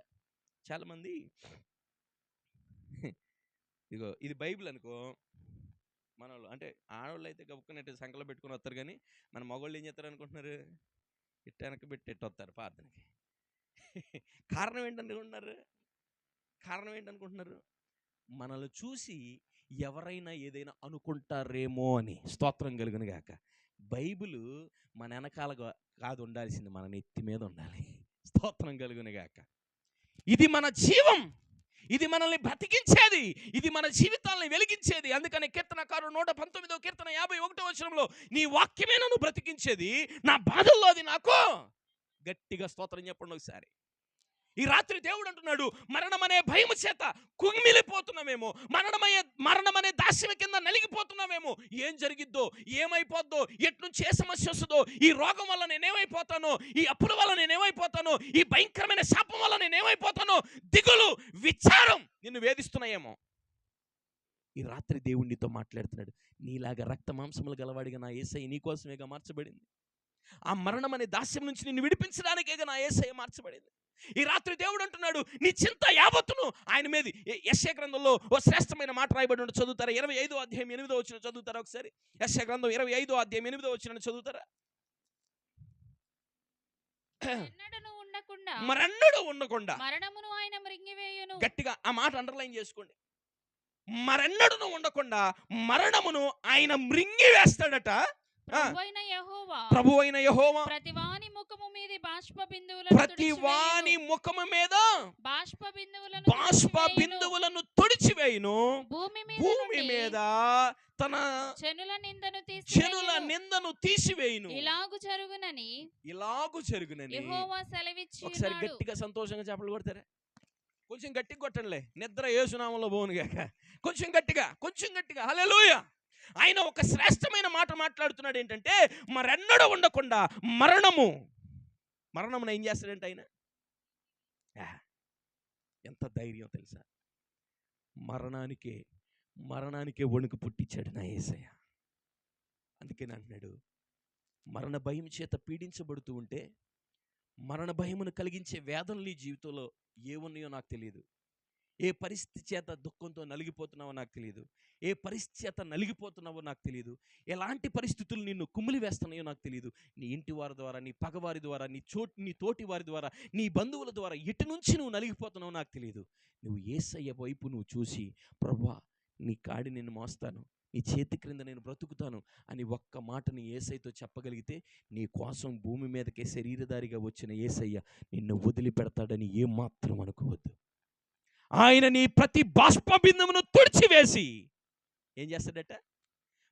చాలామంది ఇదిగో ఇది బైబిల్ అనుకో, మనోళ్ళు అంటే ఆడవాళ్ళు అయితే గబుక్కున్నట్టు సంకలో పెట్టుకుని వస్తారు, కానీ మన మగవాళ్ళు ఏం చేస్తారు అనుకుంటున్నారు? ఇట్ట వెనక పెట్టి ఎట్టు వస్తారు ప్రార్థనకి. కారణం ఏంటనుకుంటున్నారు? మనల్ని చూసి ఎవరైనా ఏదైనా అనుకుంటారేమో అని. స్తోత్రం కలుగును గాక. బైబిల్ మన వెనకాల కాదు ఉండాల్సింది, మన నెత్తి మీద ఉండాలి. స్తోత్రం కలుగును గాక. ఇది మన జీవం, ఇది మనల్ని బ్రతికించేది, ఇది మన జీవితాలను వెలిగించేది. అందుకని కీర్తనకారుడు 119వ కీర్తన 51వ వచనంలో నీ వాక్యమే నన్ను బ్రతికించేది, నా బాధల్లో అది నాకు. గట్టిగా స్తోత్రం చెప్పండి ఒకసారి. ఈ రాత్రి దేవుడు అంటున్నాడు, మరణమనే భయం చేత కుమిలిపోతున్నామేమో, మరణమనే దాస్యం కింద నలిగిపోతున్నామేమో. ఏం జరిగిద్దో, ఏమైపోద్దో, ఎట్నుంచి ఏ సమస్య వస్తుందో, ఈ రోగం వల్ల నేనేమైపోతానో, ఈ అప్పుల వల్ల నేనేమైపోతానో, ఈ భయంకరమైన శాపం వల్ల నేనేమైపోతానో, దిగులు విచారం నిన్ను వేధిస్తున్నాయేమో. ఈ రాత్రి దేవుడితో మాట్లాడుతున్నాడు, నీలాగా రక్త మాంసములు గలవాడిగా నా యేసయ్య నీకోసమేగా మార్చబడింది. ఆ మరణమనే దాస్యం నుంచి నిన్ను విడిపించడానికేగా నా యేసయ్య మార్చబడింది. ఈ రాత్రి దేవుడు అంటున్నాడు, నీ చింత యావత్తును ఆయన మీద. యెషయా గ్రంథంలో ఓ శ్రేష్టమైన మాట రాయబడి ఉంటే చదువుతారా? 25వ అధ్యాయం 8వ వచనం చదువుతారా ఒకసారి? యెషయా గ్రంథం 25వ అధ్యాయం 8వ వచనం చదువుతారా? మరెన్నడూ ఉండకుండా మరణమును ఆయన మృంగివేయును. గట్టిగా ఆ మాట అండర్లైన్ చేసుకోండి. మరెన్నడూ ఉండకుండా మరణమును ఆయన మృంగివేస్తాడట. ప్రభువైన యెహోవా ప్రతివాని ముఖము మీద బాష్ప బిందువులను తుడిచివేయును, భూమి మీద తన చెనుల నిందను తీసివేయును. ఇలాగు జరుగునని యెహోవా సెలవిచ్చి. ఒకసారి గట్టిగా సంతోషంగా చప్పట్లు కొడతారా? కొంచెం గట్టిగా కొట్టండిలే, నిద్ర యేసునామంలో పోను గాక. కొంచెం గట్టిగా హల్లెలూయా. ఆయన ఒక శ్రేష్టమైన మాట మాట్లాడుతున్నాడు. ఏంటంటే, మరెన్నడూ ఉండకుండా మరణమును ఏం చేస్తాడంటే ఆయన. ఎంత ధైర్యం తెలుసా? మరణానికే వణుకు పుట్టించాడు నా యేసయ్య. అందుకని అంటున్నాడు, మరణ భయం చేత పీడించబడుతూ ఉంటే, మరణ భయమును కలిగించే వేదనలు ఈ జీవితంలో ఏమున్నాయో నాకు తెలియదు. ఏ పరిస్థితి చేత దుఃఖంతో నలిగిపోతున్నావో నాకు తెలియదు. ఏ పరిస్థితి చేత నలిగిపోతున్నావో నాకు తెలియదు. ఎలాంటి పరిస్థితులు నిన్ను కుమిలి వేస్తున్నాయో నాకు తెలియదు. నీ ఇంటి వారి ద్వారా, నీ పగవారి ద్వారా, నీ తోటి వారి ద్వారా, నీ బంధువుల ద్వారా ఎటు నుంచి నువ్వు నలిగిపోతున్నావో నాకు తెలియదు. నువ్వు యేసయ్య వైపు నువ్వు చూసి, ప్రభువా నీ కాడి నేను మోస్తాను, నీ చేతి క్రింద నేను బ్రతుకుతాను అని ఒక్క మాటని యేసయ్యతో చెప్పగలిగితే, నీ కోసం భూమి మీదకే శరీరధారిగా వచ్చిన యేసయ్య నిన్ను వదిలిపెడతాడని ఏమాత్రం అనుకోవద్దు. ఆయన నీ ప్రతి బాష్ప బిందువును తుడిచివేసి ఏం చేస్తాడట?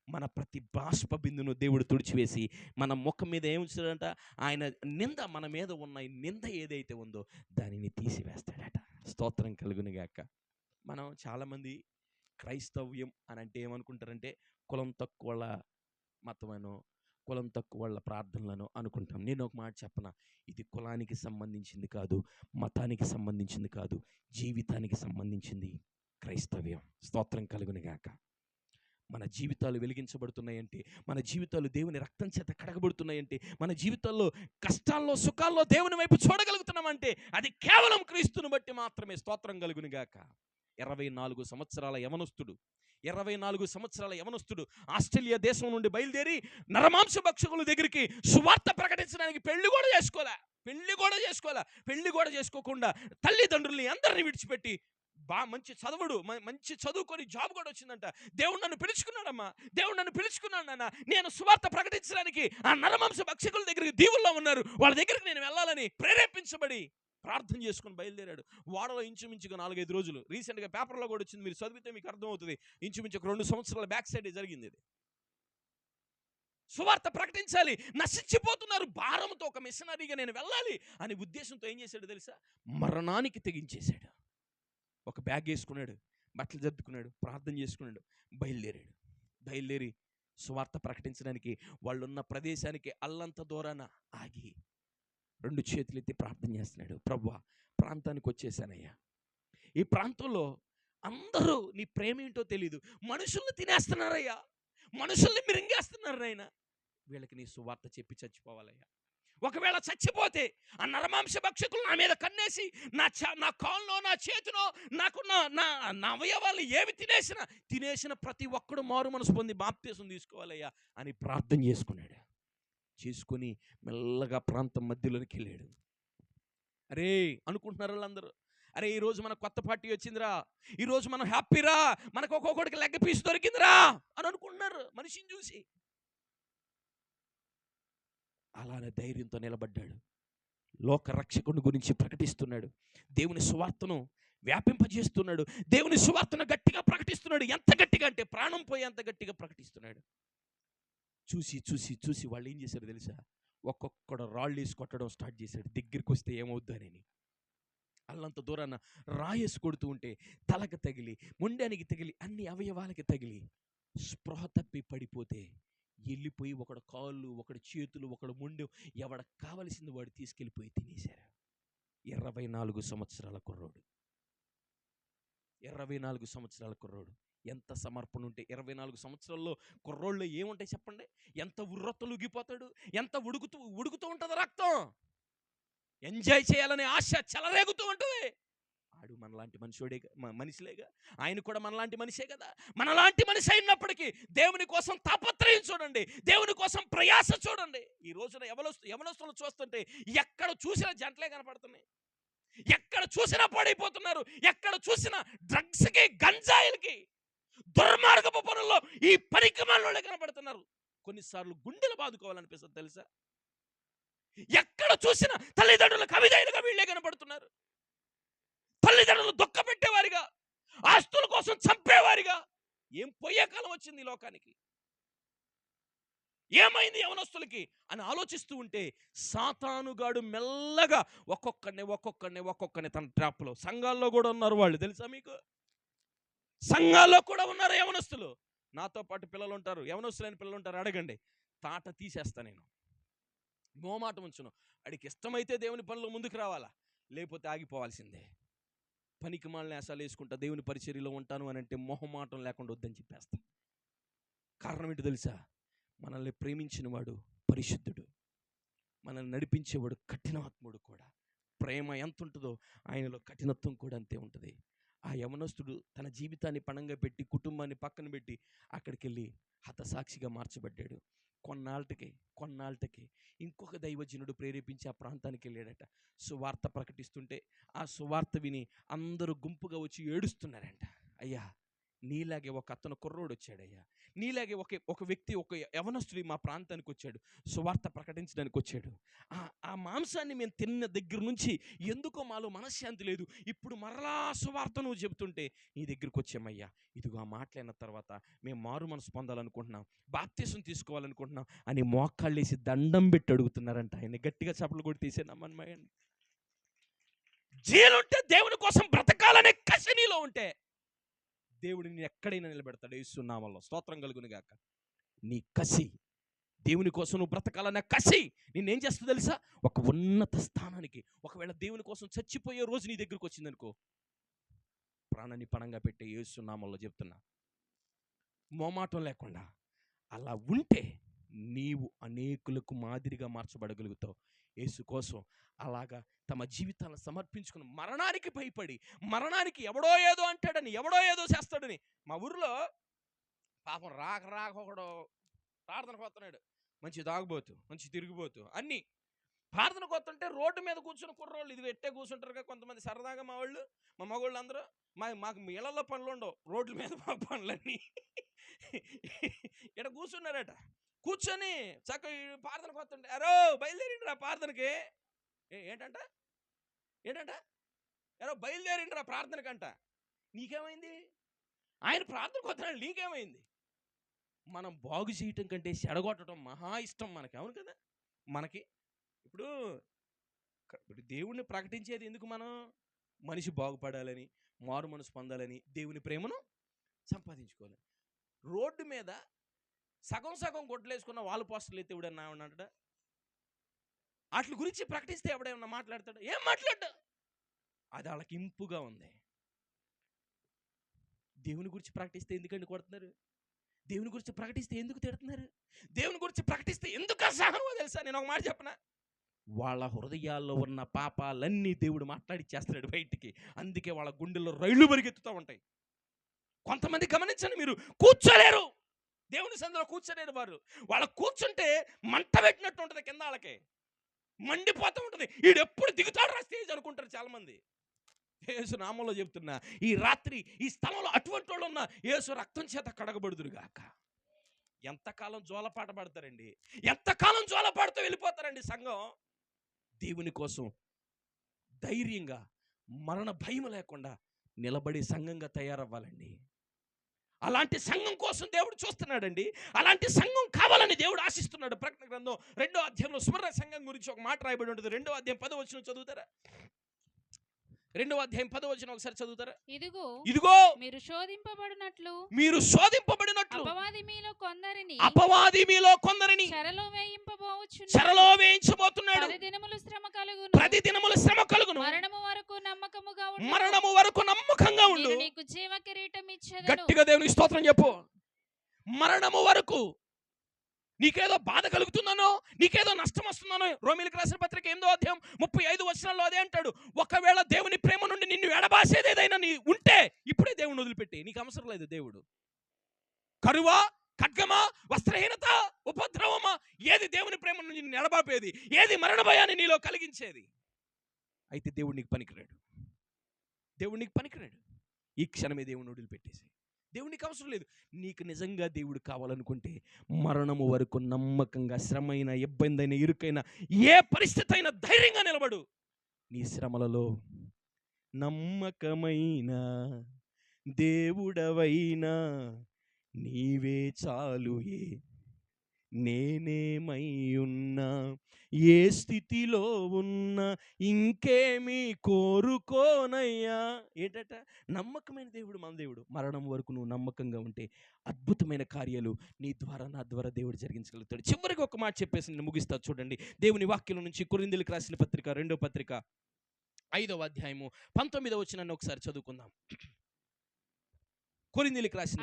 మన ప్రతి బాష్ప బిందును దేవుడు తుడిచివేసి మన ముఖం మీద ఏముంచాడంట? ఆయన నింద, మన మీద ఉన్న నింద ఏదైతే ఉందో దానిని తీసివేస్తాడట. స్తోత్రం కలుగును గాక. మనం చాలామంది క్రైస్తవ్యం అని అంటే ఏమనుకుంటారంటే, కులం తక్కువ వాళ్ళ మతమనో, కులం తక్కువ వాళ్ళ ప్రార్థనలను అనుకుంటాం. నేను ఒక మాట చెప్పనా, ఇది కులానికి సంబంధించింది కాదు, మతానికి సంబంధించింది కాదు, జీవితానికి సంబంధించింది క్రైస్తవ్యం. స్తోత్రం కలుగును గాక. మన జీవితాలు వెలిగించబడుతున్నాయంటే, మన జీవితాలు దేవుని రక్తం చేత కడగబడుతున్నాయంటే, మన జీవితాల్లో కష్టాల్లో సుఖాల్లో దేవుని వైపు చూడగలుగుతున్నామంటే అది కేవలం క్రీస్తుని బట్టి మాత్రమే. స్తోత్రం కలుగును గాక. 24 సంవత్సరాల యవనస్తుడు ఆస్ట్రేలియా దేశం నుండి బయలుదేరి నరమాంస భక్షకుల దగ్గరికి సువార్త ప్రకటించడానికి పెళ్లి కూడా చేసుకోకుండా తల్లిదండ్రుల్ని అందరిని విడిచిపెట్టి మంచి చదువుడు, మంచి చదువుకొని జాబ్ కూడా వచ్చిందంట. దేవుడు నన్ను పిలుచుకున్నాడమ్మా, దేవుడు నన్ను పిలుచుకున్నాడు నాన్న, నేను సువార్త ప్రకటించడానికి ఆ నరమాంస భక్షకుల దగ్గరికి దీవుల్లో ఉన్నారు, వాళ్ళ దగ్గరికి నేను వెళ్ళాలని ప్రేరేపించబడి ప్రార్థన చేసుకుని బయలుదేరాడు. వాడలో ఇంచుమించుగా 4-5 రోజులు. రీసెంట్గా పేపర్లో కూడా వచ్చింది, మీరు చదివితే మీకు అర్థమవుతుంది. ఇంచుమించు 2 సంవత్సరాల బ్యాక్ సైడ్ జరిగింది ఇది. సువార్త ప్రకటించాలి, నశించిపోతున్నారు, భారంతో ఒక మిషనరీగా నేను వెళ్ళాలి అని ఉద్దేశంతో ఏం చేశాడు తెలుసా? మరణానికి తెగించేశాడు. ఒక బ్యాగ్ వేసుకున్నాడు, బట్టలు జరుపుకున్నాడు, ప్రార్థన చేసుకున్నాడు, బయలుదేరి సువార్త ప్రకటించడానికి వాళ్ళున్న ప్రదేశానికి అల్లంత దూరాన ఆగి 2 చేతులు ఎత్తి ప్రార్థన చేస్తున్నాడు. ప్రభువా, ప్రాంతానికి వచ్చేసానయ్యా, ఈ ప్రాంతంలో అందరూ నీ ప్రేమ ఏంటో తెలీదు, మనుషుల్ని తినేస్తున్నారయ్యా, మనుషుల్ని మిరింగేస్తున్నారు నాయన, వీళ్ళకి నీ సువార్త చెప్పి చచ్చిపోవాలయ్యా. ఒకవేళ చచ్చిపోతే ఆ నరమాంస భక్షకులు నా మీద కన్నేసి నా కాల్లో, నా చేతిలో, నాకున్న నా అవయవాలు ఏవి తినేసిన ప్రతి ఒక్కడు మారు మనసు పొంది బాప్తీసం తీసుకోవాలయ్యా అని ప్రార్థన చేసుకొని మెల్లగా ప్రాంతం మధ్యలోనికి వెళ్ళాడు. అరే అనుకుంటున్నారు వాళ్ళందరూ, అరే ఈరోజు మనకు కొత్త పార్టీ వచ్చిందిరా, ఈరోజు మనం హ్యాపీరా, మనకు ఒక్కొక్కడికి లెగ్ పీస్ దొరికిందిరా అని అనుకుంటున్నారు మనిషిని చూసి. అలానే ధైర్యంతో నిలబడ్డాడు, లోక రక్షకుని గురించి ప్రకటిస్తున్నాడు, దేవుని సువార్తను వ్యాపింపజేస్తున్నాడు, దేవుని సువార్తను గట్టిగా ప్రకటిస్తున్నాడు. ఎంత గట్టిగా అంటే ప్రాణం పోయేంత గట్టిగా ప్రకటిస్తున్నాడు. చూసి వాళ్ళు ఏం చేశారు తెలుసా? ఒక్కొక్కడు రాళ్ళు వేసి కొట్టడం స్టార్ట్ చేశాడు. దగ్గరికి వస్తే ఏమవుద్దానని అల్లంత దూరాన రాయేసి కొడుతూ ఉంటే తలకు తగిలి, మొండానికి తగిలి, అన్ని అవయవాలకి తగిలి స్పృహ తప్పి పడిపోతే వెళ్ళిపోయి ఒకడు కాళ్ళు, ఒకడు చేతులు, ఒకడు మొండె, ఎవడకు కావలసింది వాడు తీసుకెళ్ళిపోయి తినేశారు. 24 సంవత్సరాల కుర్రోడు, 24 సంవత్సరాల కుర్రోడు. ఎంత సమర్పణ ఉంటే 24 సంవత్సరాల్లో కుర్రోళ్ళు ఏముంటాయి చెప్పండి? ఎంత ఉర్రొత్తలు ఉగిపోతాడు, ఎంత ఉడుకుతూ ఉంటుంది రక్తం, ఎంజాయ్ చేయాలనే ఆశ చెలరేగుతూ ఉంటుంది. ఆడు మనలాంటి మనిషిలేగా, ఆయన కూడా మనలాంటి మనిషే కదా. మనలాంటి మనిషి అయినప్పటికీ దేవుని కోసం తాపత్రయం చూడండి, దేవుని కోసం ప్రయాస చూడండి. ఈ రోజున యవనస్తులు చూస్తుంటే ఎక్కడ చూసినా జంటలే కనపడుతున్నాయి, ఎక్కడ చూసినా పాడైపోతున్నారు, ఎక్కడ చూసినా డ్రగ్స్కి, గంజాయిలకి, దుర్మార్గపు పనుల్లో ఈ పనికిమాలినోళ్ళే కనపడుతున్నారు. కొన్నిసార్లు గుండెలు బాదుకోవాలనిపిస్తుంది తెలుసా? ఎక్కడ చూసినా తల్లిదండ్రులకు అవిధేయులుగా వీళ్ళే కనపడుతున్నారు. తల్లిదండ్రులు దుఃఖ పెట్టేవారిగా, ఆస్తుల కోసం చంపేవారిగా. ఏం పోయే కాలం వచ్చింది ఈ లోకానికి, ఏమైంది యవనస్తులకి అని ఆలోచిస్తూ ఉంటే సాతానుగాడు మెల్లగా ఒక్కొక్కడిని తన ట్రాప్లో, సంఘాల్లో కూడా ఉన్నారు వాళ్ళు తెలుసా మీకు? సంఘాల్లో కూడా ఉన్నారు యవనస్తులు. నాతో పాటు పిల్లలు ఉంటారు, యవనస్తులైన పిల్లలు ఉంటారు, అడగండి, తాట తీసేస్తా నేను, మోమాట ఉంచును. అడికి ఇష్టమైతే దేవుని పనులు ముందుకు రావాలా, లేకపోతే ఆగిపోవాల్సిందే. పనికి మాలిన వేసాలు వేసుకుంటా దేవుని పరిచర్యలో ఉంటాను అని అంటే మొహమాటం లేకుండా వద్దని చెప్పేస్తా. కారణం ఏంటి తెలుసా? మనల్ని ప్రేమించిన వాడు పరిశుద్ధుడు, మనల్ని నడిపించేవాడు కఠినాత్ముడు కూడా. ప్రేమ ఎంత ఉంటుందో ఆయనలో కఠినత్వం కూడా అంతే ఉంటుంది. ఆ యవనస్తుడు తన జీవితాన్ని పణంగా పెట్టి, కుటుంబాన్ని పక్కన పెట్టి అక్కడికి వెళ్ళి హతసాక్షిగా మార్చబడ్డాడు. కొన్నాళ్ళకి ఇంకొక దైవజనుడు ప్రేరేపించి ఆ ప్రాంతానికి వెళ్ళాడట. సువార్త ప్రకటిస్తుంటే ఆ సువార్త విని అందరూ గుంపుగా వచ్చి ఏడుస్తున్నారంట. అయ్యా, నీలాగే ఒక అతను కుర్రోడు వచ్చాడయ్యా, నీలాగే ఒక వ్యక్తి, ఒక యవనస్తుడు మా ప్రాంతానికి వచ్చాడు, సువార్త ప్రకటించడానికి వచ్చాడు. ఆ మాంసాన్ని మేము తిన్న దగ్గర నుంచి ఎందుకో మాలో మనశ్శాంతి లేదు, ఇప్పుడు మరలా సువార్త నువ్వు చెబుతుంటే నీ దగ్గరికి వచ్చామయ్యా. ఇదిగో ఆ మాటలైన తర్వాత మేము మారు మనసు పొందాలనుకుంటున్నాం, బాప్తీసం తీసుకోవాలనుకుంటున్నాం అని మోకాళ్ళేసి దండం పెట్టి అడుగుతున్నారంట. ఆయన గట్టిగా చప్పలు కొట్టి తీసేనమ్మని. జీలుంటే దేవుని కోసం బ్రతకాలనే కసి నీలో ఉంటే దేవుడిని ఎక్కడైనా నిలబెడతాడు. యేసు నామములో స్తోత్రం కలుగును గాక. నీ కసి, దేవుని కోసం నువ్వు బ్రతకాలన్న కసి నిన్నేం చేస్తుంది తెలుసా? ఒక ఉన్నత స్థానానికి, ఒకవేళ దేవుని కోసం చచ్చిపోయే రోజు నీ దగ్గరకు వచ్చిందనుకో, ప్రాణాన్ని పణంగా పెట్టే యేసు నామములో చెప్తున్నా, మోమాటం లేకుండా అలా ఉంటే నీవు అనేకులకు మాదిరిగా మార్చబడగలుగుతావు. యేసు కోసం అలాగా తమ జీవితాలను సమర్పించుకుని, మరణానికి భయపడి, మరణానికి ఎవడో ఏదో అంటాడని, ఎవడో ఏదో చేస్తాడని. మా ఊరిలో పాపం రాక ఒకడు ప్రార్థన పోతున్నాడు, మంచి తాగుబోతు, మంచి తిరిగిపోతూ, అన్నీ ప్రార్థన కొత్తుంటే రోడ్డు మీద కూర్చుని కుర్రోళ్ళు ఇది పెట్టే కూర్చుంటారుగా కొంతమంది సరదాగా, మా మగవాళ్ళు అందరూ మాకు ఇళ్లలో పనులు ఉండవు, రోడ్ల మీద మా పనులన్నీ. ఇక్కడ కూర్చున్నారట, కూర్చొని చక్కగా ప్రార్థనకు వస్తుంటే, అరో బయలుదేరిండ్రా ప్రార్థనకి. ఏంటంట ఎరో బయలుదేరిండ్రా ప్రార్థనకంట. నీకేమైంది? ఆయన ప్రార్థనకు వస్తున్నాడు, నీకేమైంది? మనం బాగు చేయటం కంటే చెడగొట్టడం మహా ఇష్టం మనకి, అవును కదా. మనకి ఇప్పుడు దేవుణ్ణి ప్రకటించేది ఎందుకు? మనం మనిషి బాగుపడాలని, మారు మనసు పొందాలని, దేవుని ప్రేమను సంపాదించుకోవాలి. రోడ్డు మీద సగం సగం గొడ్లేసుకున్న వాళ్ళు పోస్టర్లు అయితే ఎవడన్నా అంటాడా? వాటి గురించి ప్రకటిస్తే ఎవడేమన్నా మాట్లాడతాడు? ఏం మాట్లాడ్డా? అది వాళ్ళకి ఇంపుగా ఉంది. దేవుని గురించి ప్రకటిస్తే ఎందుకండి కొడుతున్నారు? దేవుని గురించి ప్రకటిస్తే ఎందుకు తిడుతున్నారు? దేవుని గురించి ప్రకటిస్తే ఎందుకు అసహనమో తెలుసా? నేను ఒక మాట చెప్పనా, వాళ్ళ హృదయాల్లో ఉన్న పాపాలన్నీ దేవుడు మాట్లాడిచ్చేస్తున్నాడు బయటికి. అందుకే వాళ్ళ గుండెల్లో రైళ్లు పరిగెత్తుతూ ఉంటాయి. కొంతమంది గమనించండి, మీరు కూర్చోలేరు, దేవుని సందులో కూర్చోలేరు. వాళ్ళ కూర్చుంటే మంట పెట్టినట్టు ఉంటుంది, కింద వాళ్ళకి మండిపోతూ ఉంటుంది. వీడు ఎప్పుడు దిగుతాడు రా స్టేజ్ అనుకుంటారు చాలామంది. యేసు నామంలో చెప్తున్నా, ఈ రాత్రి ఈ స్థలంలో అటువంటి వాళ్ళు ఉన్న యేసు రక్తం చేత కడగబడుదురుగాక. ఎంతకాలం జోలపాట పడతారండి? ఎంతకాలం జోలపాటతో వెళ్ళిపోతారండి సంఘం? దేవుని కోసం ధైర్యంగా, మరణ భయం లేకుండా నిలబడి సంఘంగా తయారవ్వాలండి. అలాంటి సంఘం కోసం దేవుడు చూస్తున్నాడండి. అలాంటి సంఘం కావాలని దేవుడు ఆశిస్తున్నాడు. ప్రకటన గ్రంథం 2వ అధ్యాయంలో స్మరణ సంఘం గురించి ఒక మాట రాయబడి ఉంటుంది. 2వ అధ్యాయం 10వ వచనం చదువుతారా? 2వ అధ్యాయం 10వ వచనం ఒకసారి చదువుతారా? ఇదిగో మీరు శోధింపబడినట్లు అపవాది మీలో కొందరిని చెరలో వేయించబోతున్నాడు. ప్రతిదినములు శ్రమ కలుగును. మరణము వరకు నమ్మకంగా ఉండు. గట్టిగా దేవునికి స్తోత్రం చెప్పు. మరణము వరకు నీకేదో బాధ కలుగుతున్నానో, నీకేదో నష్టం వస్తున్నానో, రోమీయులకు రాసిన పత్రిక 8వ అధ్యాయం 35 వచనాల్లో అదే అంటాడు. ఒకవేళ దేవుని ప్రేమ నుండి నిన్ను ఎడబాసేది ఏదైనా నీ ఉంటే ఇప్పుడే దేవుని వదిలిపెట్టి, నీకు అవసరం లేదు దేవుడు. కరువా, ఖడ్గమా, వస్త్రహీనత, ఉపద్రవమా, ఏది దేవుని ప్రేమ నుండి నిన్ను ఎడబాపేది? ఏది మరణ భయాన్ని నీలో కలిగించేది? అయితే దేవుడు నీకు పనికిరాడు. ఈ క్షణమే దేవుని వదిలిపెట్టేసి. దేవునికి అవసరం లేదు. నీకు నిజంగా దేవుడు కావాలనుకుంటే మరణము వరకు నమ్మకంగా, శ్రమైన, ఇబ్బంది అయినా, ఇరుకైనా, ఏ పరిస్థితి అయినా ధైర్యంగా నిలబడు. నీ శ్రమలలో నమ్మకమైన దేవుడవైనా నీవే చాలు. నేనేమై ఉన్నా, ఏ స్థితిలో ఉన్నా, ఇంకేమీ కోరుకోనయ్యా. ఏంటట? నమ్మకమైన దేవుడు మన దేవుడు. మరణం వరకు నువ్వు నమ్మకంగా ఉంటే అద్భుతమైన కార్యాలు నీ ద్వారా, నా ద్వారా దేవుడు జరిగించగలుగుతాడు. చివరికి ఒక మాట చెప్పేసి నేను ముగిస్తా. చూడండి, దేవుని వాక్యం నుంచి కొరింథీయులకు రాసిన పత్రిక 2వ పత్రిక 5వ అధ్యాయము 19వ వచనాన్ని ఒకసారి చదువుకుందాం. కొరింథీయులకు రాసిన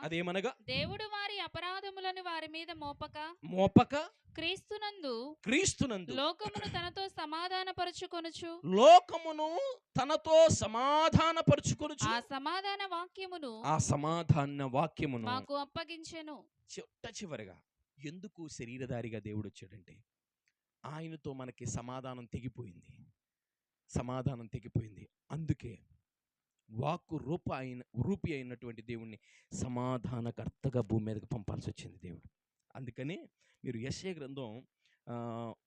అదేమనగా దేవుడు వారి అపరాధములను వారి మీద మోపక క్రీస్తునందు లోకమును తనతో సమాధానపరచుకొనుచు ఆ సమాధాన వాక్యమును మాకు అప్పగించెను. చివరగా ఎందుకు శరీరధారిగా దేవుడు వచ్చాడంటే, ఆయనతో మనకి సమాధానం తెగిపోయింది. అందుకే వాక్కు రూపి అయినటువంటి దేవుణ్ణి సమాధానకర్తగా భూమి మీదకి పంపాల్సి వచ్చింది దేవుడు. అందుకని మీరు యెషయా గ్రంథం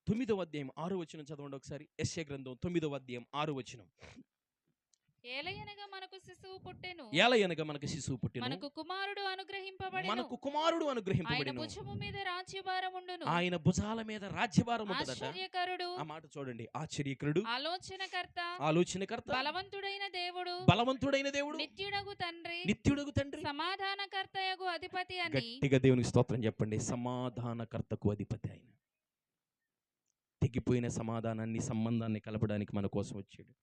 9వ అధ్యాయం 6వ వచనం చదవండి ఒకసారి. యెషయా గ్రంథం 9వ అధ్యాయం 6వ వచనం. ఏలయనగా మనకు శిశువు పుట్టెను, మనకు కుమారుడు అనుగ్రహింపబడెను, ఆయన భుజము మీద రాజ్యభారం ఉండును, ఆయన భుజాల మీద రాజ్యభారం ఉండును. ఆశ్చర్యకరుడు, ఆ మాట చూడండి, ఆశ్చర్యకరుడు, ఆలోచనకర్త, బలవంతుడైన దేవుడు, నిత్యుడగు తండ్రి, సమాధానకర్తయగు అధిపతి అని. గట్టిగా దేవునికి స్తోత్రం చెప్పండి. సమాధానకర్తకు అధిపతి ఆయన. తెగిపోయిన సమాధానాన్ని, సంబంధాన్ని కలపడానికి మన కోసం వచ్చాడు.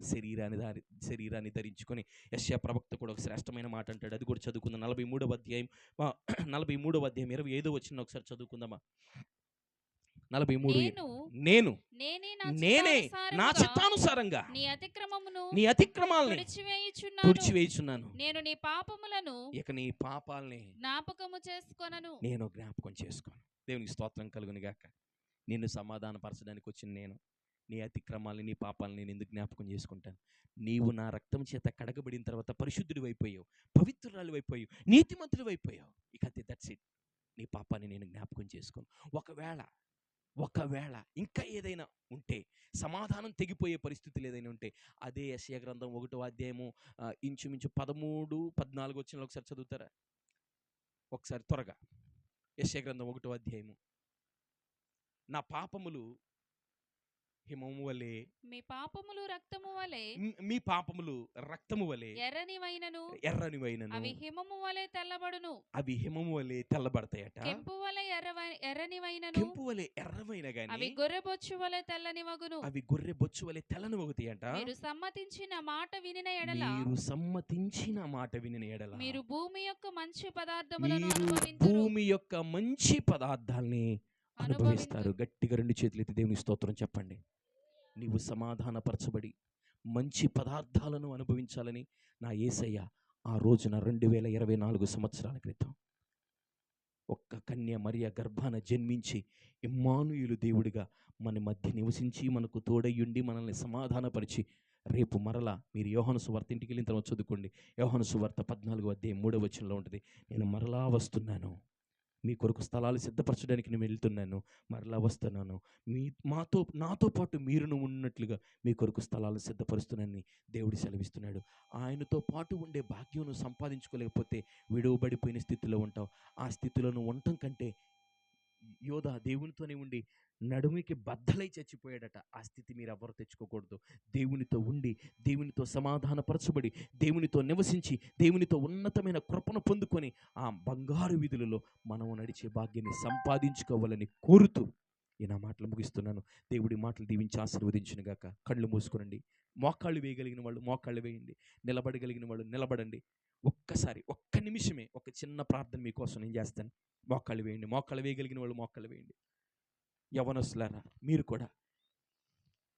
శరీరాన్ని ధరించుకొని యెషయా ప్రవక్త కూడా ఒక శ్రేష్టమైన మాట అంటాడు. అది కూడా చదువుకుందాం. 43వ అధ్యాయం 25వ వచనం ఒకసారి చదువుకుందామా. 43 నేనే నా చిత్తానుసారంగా నీ అతిక్రమాలను తుడిచివేయుచున్నాను. నేను నీ పాపములను ఇక నీ పాపాలని జ్ఞాపకం చేసుకోను. దేవునికి స్తోత్రం కలుగును గాక. నిన్ను సమాధానపరచడానికి వచ్చిన నేను నీ అతిక్రమాలని, నీ పాపాలని నేను ఎందుకు జ్ఞాపకం చేసుకుంటాను? నీవు నా రక్తం చేత కడగబడిన తర్వాత పరిశుద్ధుడు అయిపోయావు, పవిత్రురాలు అయిపోయావు, నీతిమంతుడు అయిపోయావు. ఇక అంతే, దట్స్ ఇట్. నీ పాపాన్ని నేను జ్ఞాపకం చేసుకోను. ఒకవేళ ఇంకా ఏదైనా ఉంటే, సమాధానం తెగిపోయే పరిస్థితులు ఏదైనా ఉంటే, అదే యెషయా గ్రంథం 1వ అధ్యాయము ఇంచుమించు 13, 14 వచనాలు ఒకసారి చదువుతారా? ఒకసారి త్వరగా. యెషయా గ్రంథం 1వ అధ్యాయము. నా పాపములు హిమము వలె, మీ పాపములు రక్తము వలె, మీ పాపములు రక్తము వలె ఎర్రనివైనను, అవి హిమము వలె తెల్లబడును. అవి హిమము వలె తెల్లబడతాయట. కెంపు వలె ఎర్రనివైనను, కెంపు వలె ఎర్రవైన గాని అవి గొర్రెబొచ్చు వలె తెల్లనివగును. అవి గొర్రె బొచ్చు వలె తెల్లనివగుతాయట. మీరు సమ్మతించిన మాట వినిన ఎడల, మీరు భూమి యొక్క మంచి పదార్థములను అనుభవింతురు. భూమి యొక్క మంచి పదార్థాల్ని అనుభవిస్తారు. గట్టిగా 2 చేతులు ఎత్తి దేవుని స్తోత్రం చెప్పండి. నీవు సమాధానపరచబడి మంచి పదార్థాలను అనుభవించాలని నా యేసయ్య ఆ రోజున 2024 సంవత్సరాల క్రితం ఒక్క కన్య మరియ గర్భాన జన్మించి ఇమ్మానుయేలు దేవుడిగా మన మధ్య నివసించి మనకు తోడయ్యుండి మనల్ని సమాధానపరిచి, రేపు మరలా మీరు యోహాను సువార్త ఇంటికి వెళ్ళిన తర్వాత చదువుకోండి. యోహాను సువార్త 14వ అధ్యాయం 3వ వచనంలో ఉంటుంది, నేను మరలా వస్తున్నాను, మీ కొరకు స్థలాలు సిద్ధపరచడానికి నేను వెళ్తున్నాను, మరలా వస్తున్నాను, నాతో పాటు మీరును ఉన్నట్లుగా మీ కొరకు స్థలాలు సిద్ధపరుస్తున్నానని దేవుడు సెలవిస్తున్నాడు. ఆయనతో పాటు ఉండే భాగ్యం సంపాదించుకోలేకపోతే విడువబడిపోయిన స్థితిలో ఉంటావు. ఆ స్థితిలో నువ్వు ఉండటం కంటే యోధ దేవునితోనే ఉండి నడుముకి బద్దలై చచ్చిపోయాడట. ఆ స్థితి మీరు ఎవరు తెచ్చుకోకూడదు. దేవునితో ఉండి, దేవునితో సమాధానపరచబడి, దేవునితో నివసించి, దేవునితో ఉన్నతమైన కృపను పొందుకొని ఆ బంగారు వీధులలో మనం నడిచే భాగ్యాన్ని సంపాదించుకోవాలని కోరుతూ ఈ నా మాటలు ముగిస్తున్నాను. దేవుడి మాటలు దీవించి ఆశీర్వదించును గాక. కళ్ళు మూసుకునండి. మోకాళ్ళు వేయగలిగిన వాళ్ళు మోకాళ్ళు వేయండి, నిలబడగలిగిన వాళ్ళు నిలబడండి. ఒక్కసారి ఒక్క నిమిషమే ఒక చిన్న ప్రార్థన మీకోసం నేను చేస్తాను. మోకాళ్ళు వేయండి. మోకాళ్ళు వేయగలిగిన వాళ్ళు మోకాళ్ళు వేయండి. యవనస్తులారా, మీరు కూడా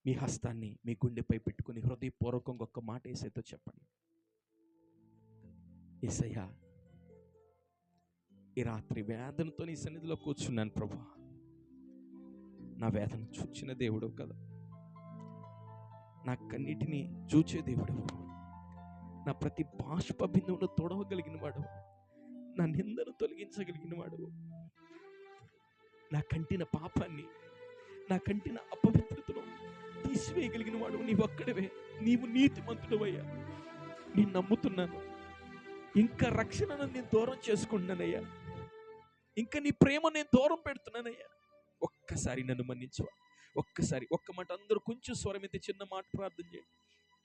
మీ హస్తాన్ని మీ గుండెపై పెట్టుకుని హృదయపూర్వకంగా ఒక్క మాట యేసయ్యతో చెప్పండి. యేసయ్యా, ఈ రాత్రి వేదనతో నీ సన్నిధిలో కూర్చున్నాను ప్రభా. నా వేదన చూచిన దేవుడు కదా, నా కన్నిటిని చూచే దేవుడు, నా ప్రతి బాష్ప బిందువును తొడవగలిగిన వాడు, నా నిందను తొలగించగలిగిన వాడు, నా కంటిన పాపాన్ని, నా కంటిన అపవిత్రతను తీసివేయగలిగిన వాడు నీవు ఒక్కడివే. నీవు నీతిమంతుడవయ్యా. నేను నమ్ముతున్నాను. ఇంకా రక్షణను నేను దూరం చేసుకుంటున్నానయ్యా. ఇంకా నీ ప్రేమ నేను దూరం పెడుతున్నానయ్యా. ఒక్కసారి నన్ను మన్నించవా? ఒక్కసారి ఒక్క మాట అందరూ కొంచెం స్వరం అయితే చిన్న మాట ప్రార్థన చేయండి.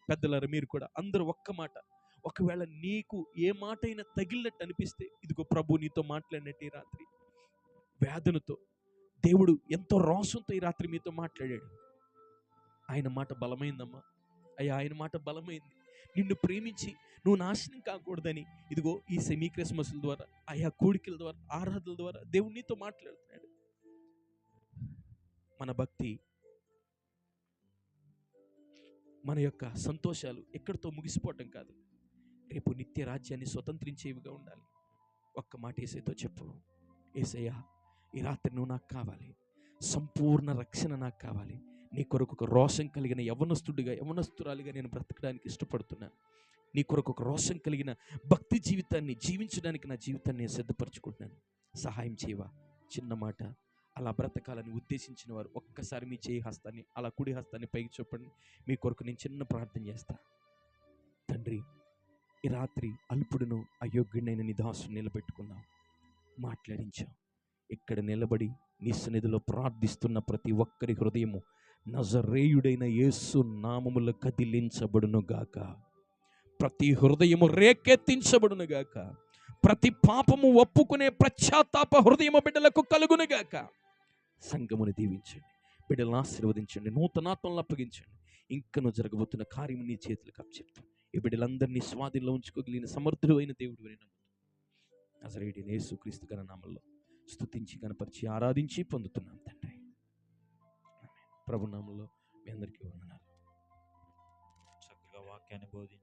పెద్దలారా మీరు కూడా అందరూ ఒక్క మాట. ఒకవేళ నీకు ఏ మాట అయినా తగిలినట్టు అనిపిస్తే, ఇదిగో ప్రభు నీతో మాట్లాడినట్టు ఈ రాత్రి వేదనతో దేవుడు ఎంతో రోషంతో ఈ రాత్రి మీతో మాట్లాడాడు. ఆయన మాట బలమైందమ్మా. అయ్యా, ఆయన మాట బలమైంది. నిన్ను ప్రేమించి నువ్వు నాశనం కాకూడదని ఇదిగో ఈ సెమీ క్రిస్మస్ల ద్వారా, ఆయా కోడికల ద్వారా, ఆరాధనల ద్వారా దేవుడు నీతో మాట్లాడుతున్నాడు. మన భక్తి, మన యొక్క సంతోషాలు ఎక్కడితో ముగిసిపోవటం కాదు, రేపు నిత్య రాజ్యాన్ని స్వతంత్రించేవిగా ఉండాలి. ఒక్క మాట యేసయ్యతో చెప్పు. యేసయ్యా, ఈ రాత్రి నువ్వు నాకు కావాలి. సంపూర్ణ రక్షణ నాకు కావాలి. నీ కొరకు ఒక రోషం కలిగిన యవనస్తురాలిగా నేను బ్రతకడానికి ఇష్టపడుతున్నాను. నీ కొరకు ఒక రోషం కలిగిన భక్తి జీవితాన్ని జీవించడానికి నా జీవితాన్ని నేను సిద్ధపరచుకుంటున్నాను. సహాయం చేయవా? చిన్న మాట. అలా బ్రతకాలని ఉద్దేశించిన వారు ఒక్కసారి మీ చేయి హస్తాన్ని, అలా కుడి హస్తాన్ని పైకి చూపండి. మీ కొరకు నేను చిన్న ప్రార్థన చేస్తా. తండ్రి, ఈ రాత్రి అల్పుడును అయోగ్యుడైన నీ దాసుని నిలబెట్టుకున్నావు, మాట్లాడించావు. ఇక్కడ నిలబడి నీ సన్నిధిలో ప్రార్థిస్తున్న ప్రతి ఒక్కరి హృదయము నజరేయుడైన యేసు నామములో కదిలించబడును గాక. ప్రతి హృదయము రేకెత్తించబడును గాక. ప్రతి పాపము ఒప్పుకునే పశ్చాత్తాప హృదయము బిడ్డలకు కలుగును గాక. సంఘమును దీవించండి, బిడ్డలను ఆశీర్వదించండి, నూతనాత్మలను అప్పగించండి. ఇంకను జరగబోతున్న కార్యము నీ చేతులకు అప్పచెప్తాను. ఈ బిడ్డలందరినీ స్వాధీనంలో ఉంచుకోగలిగిన సమర్థుడు అయిన దేవుడు అని నమ్ముతాను. నజరేయుడైన యేసుక్రీస్తు ఘన నామములో స్తుతించి కనపరిచి ఆరాధించి పొందుతున్నాం తండ్రి. ప్రభు నామములో మీ అందరికీ వందనాలు. చక్కగా వాక్యాన్ని బోధించి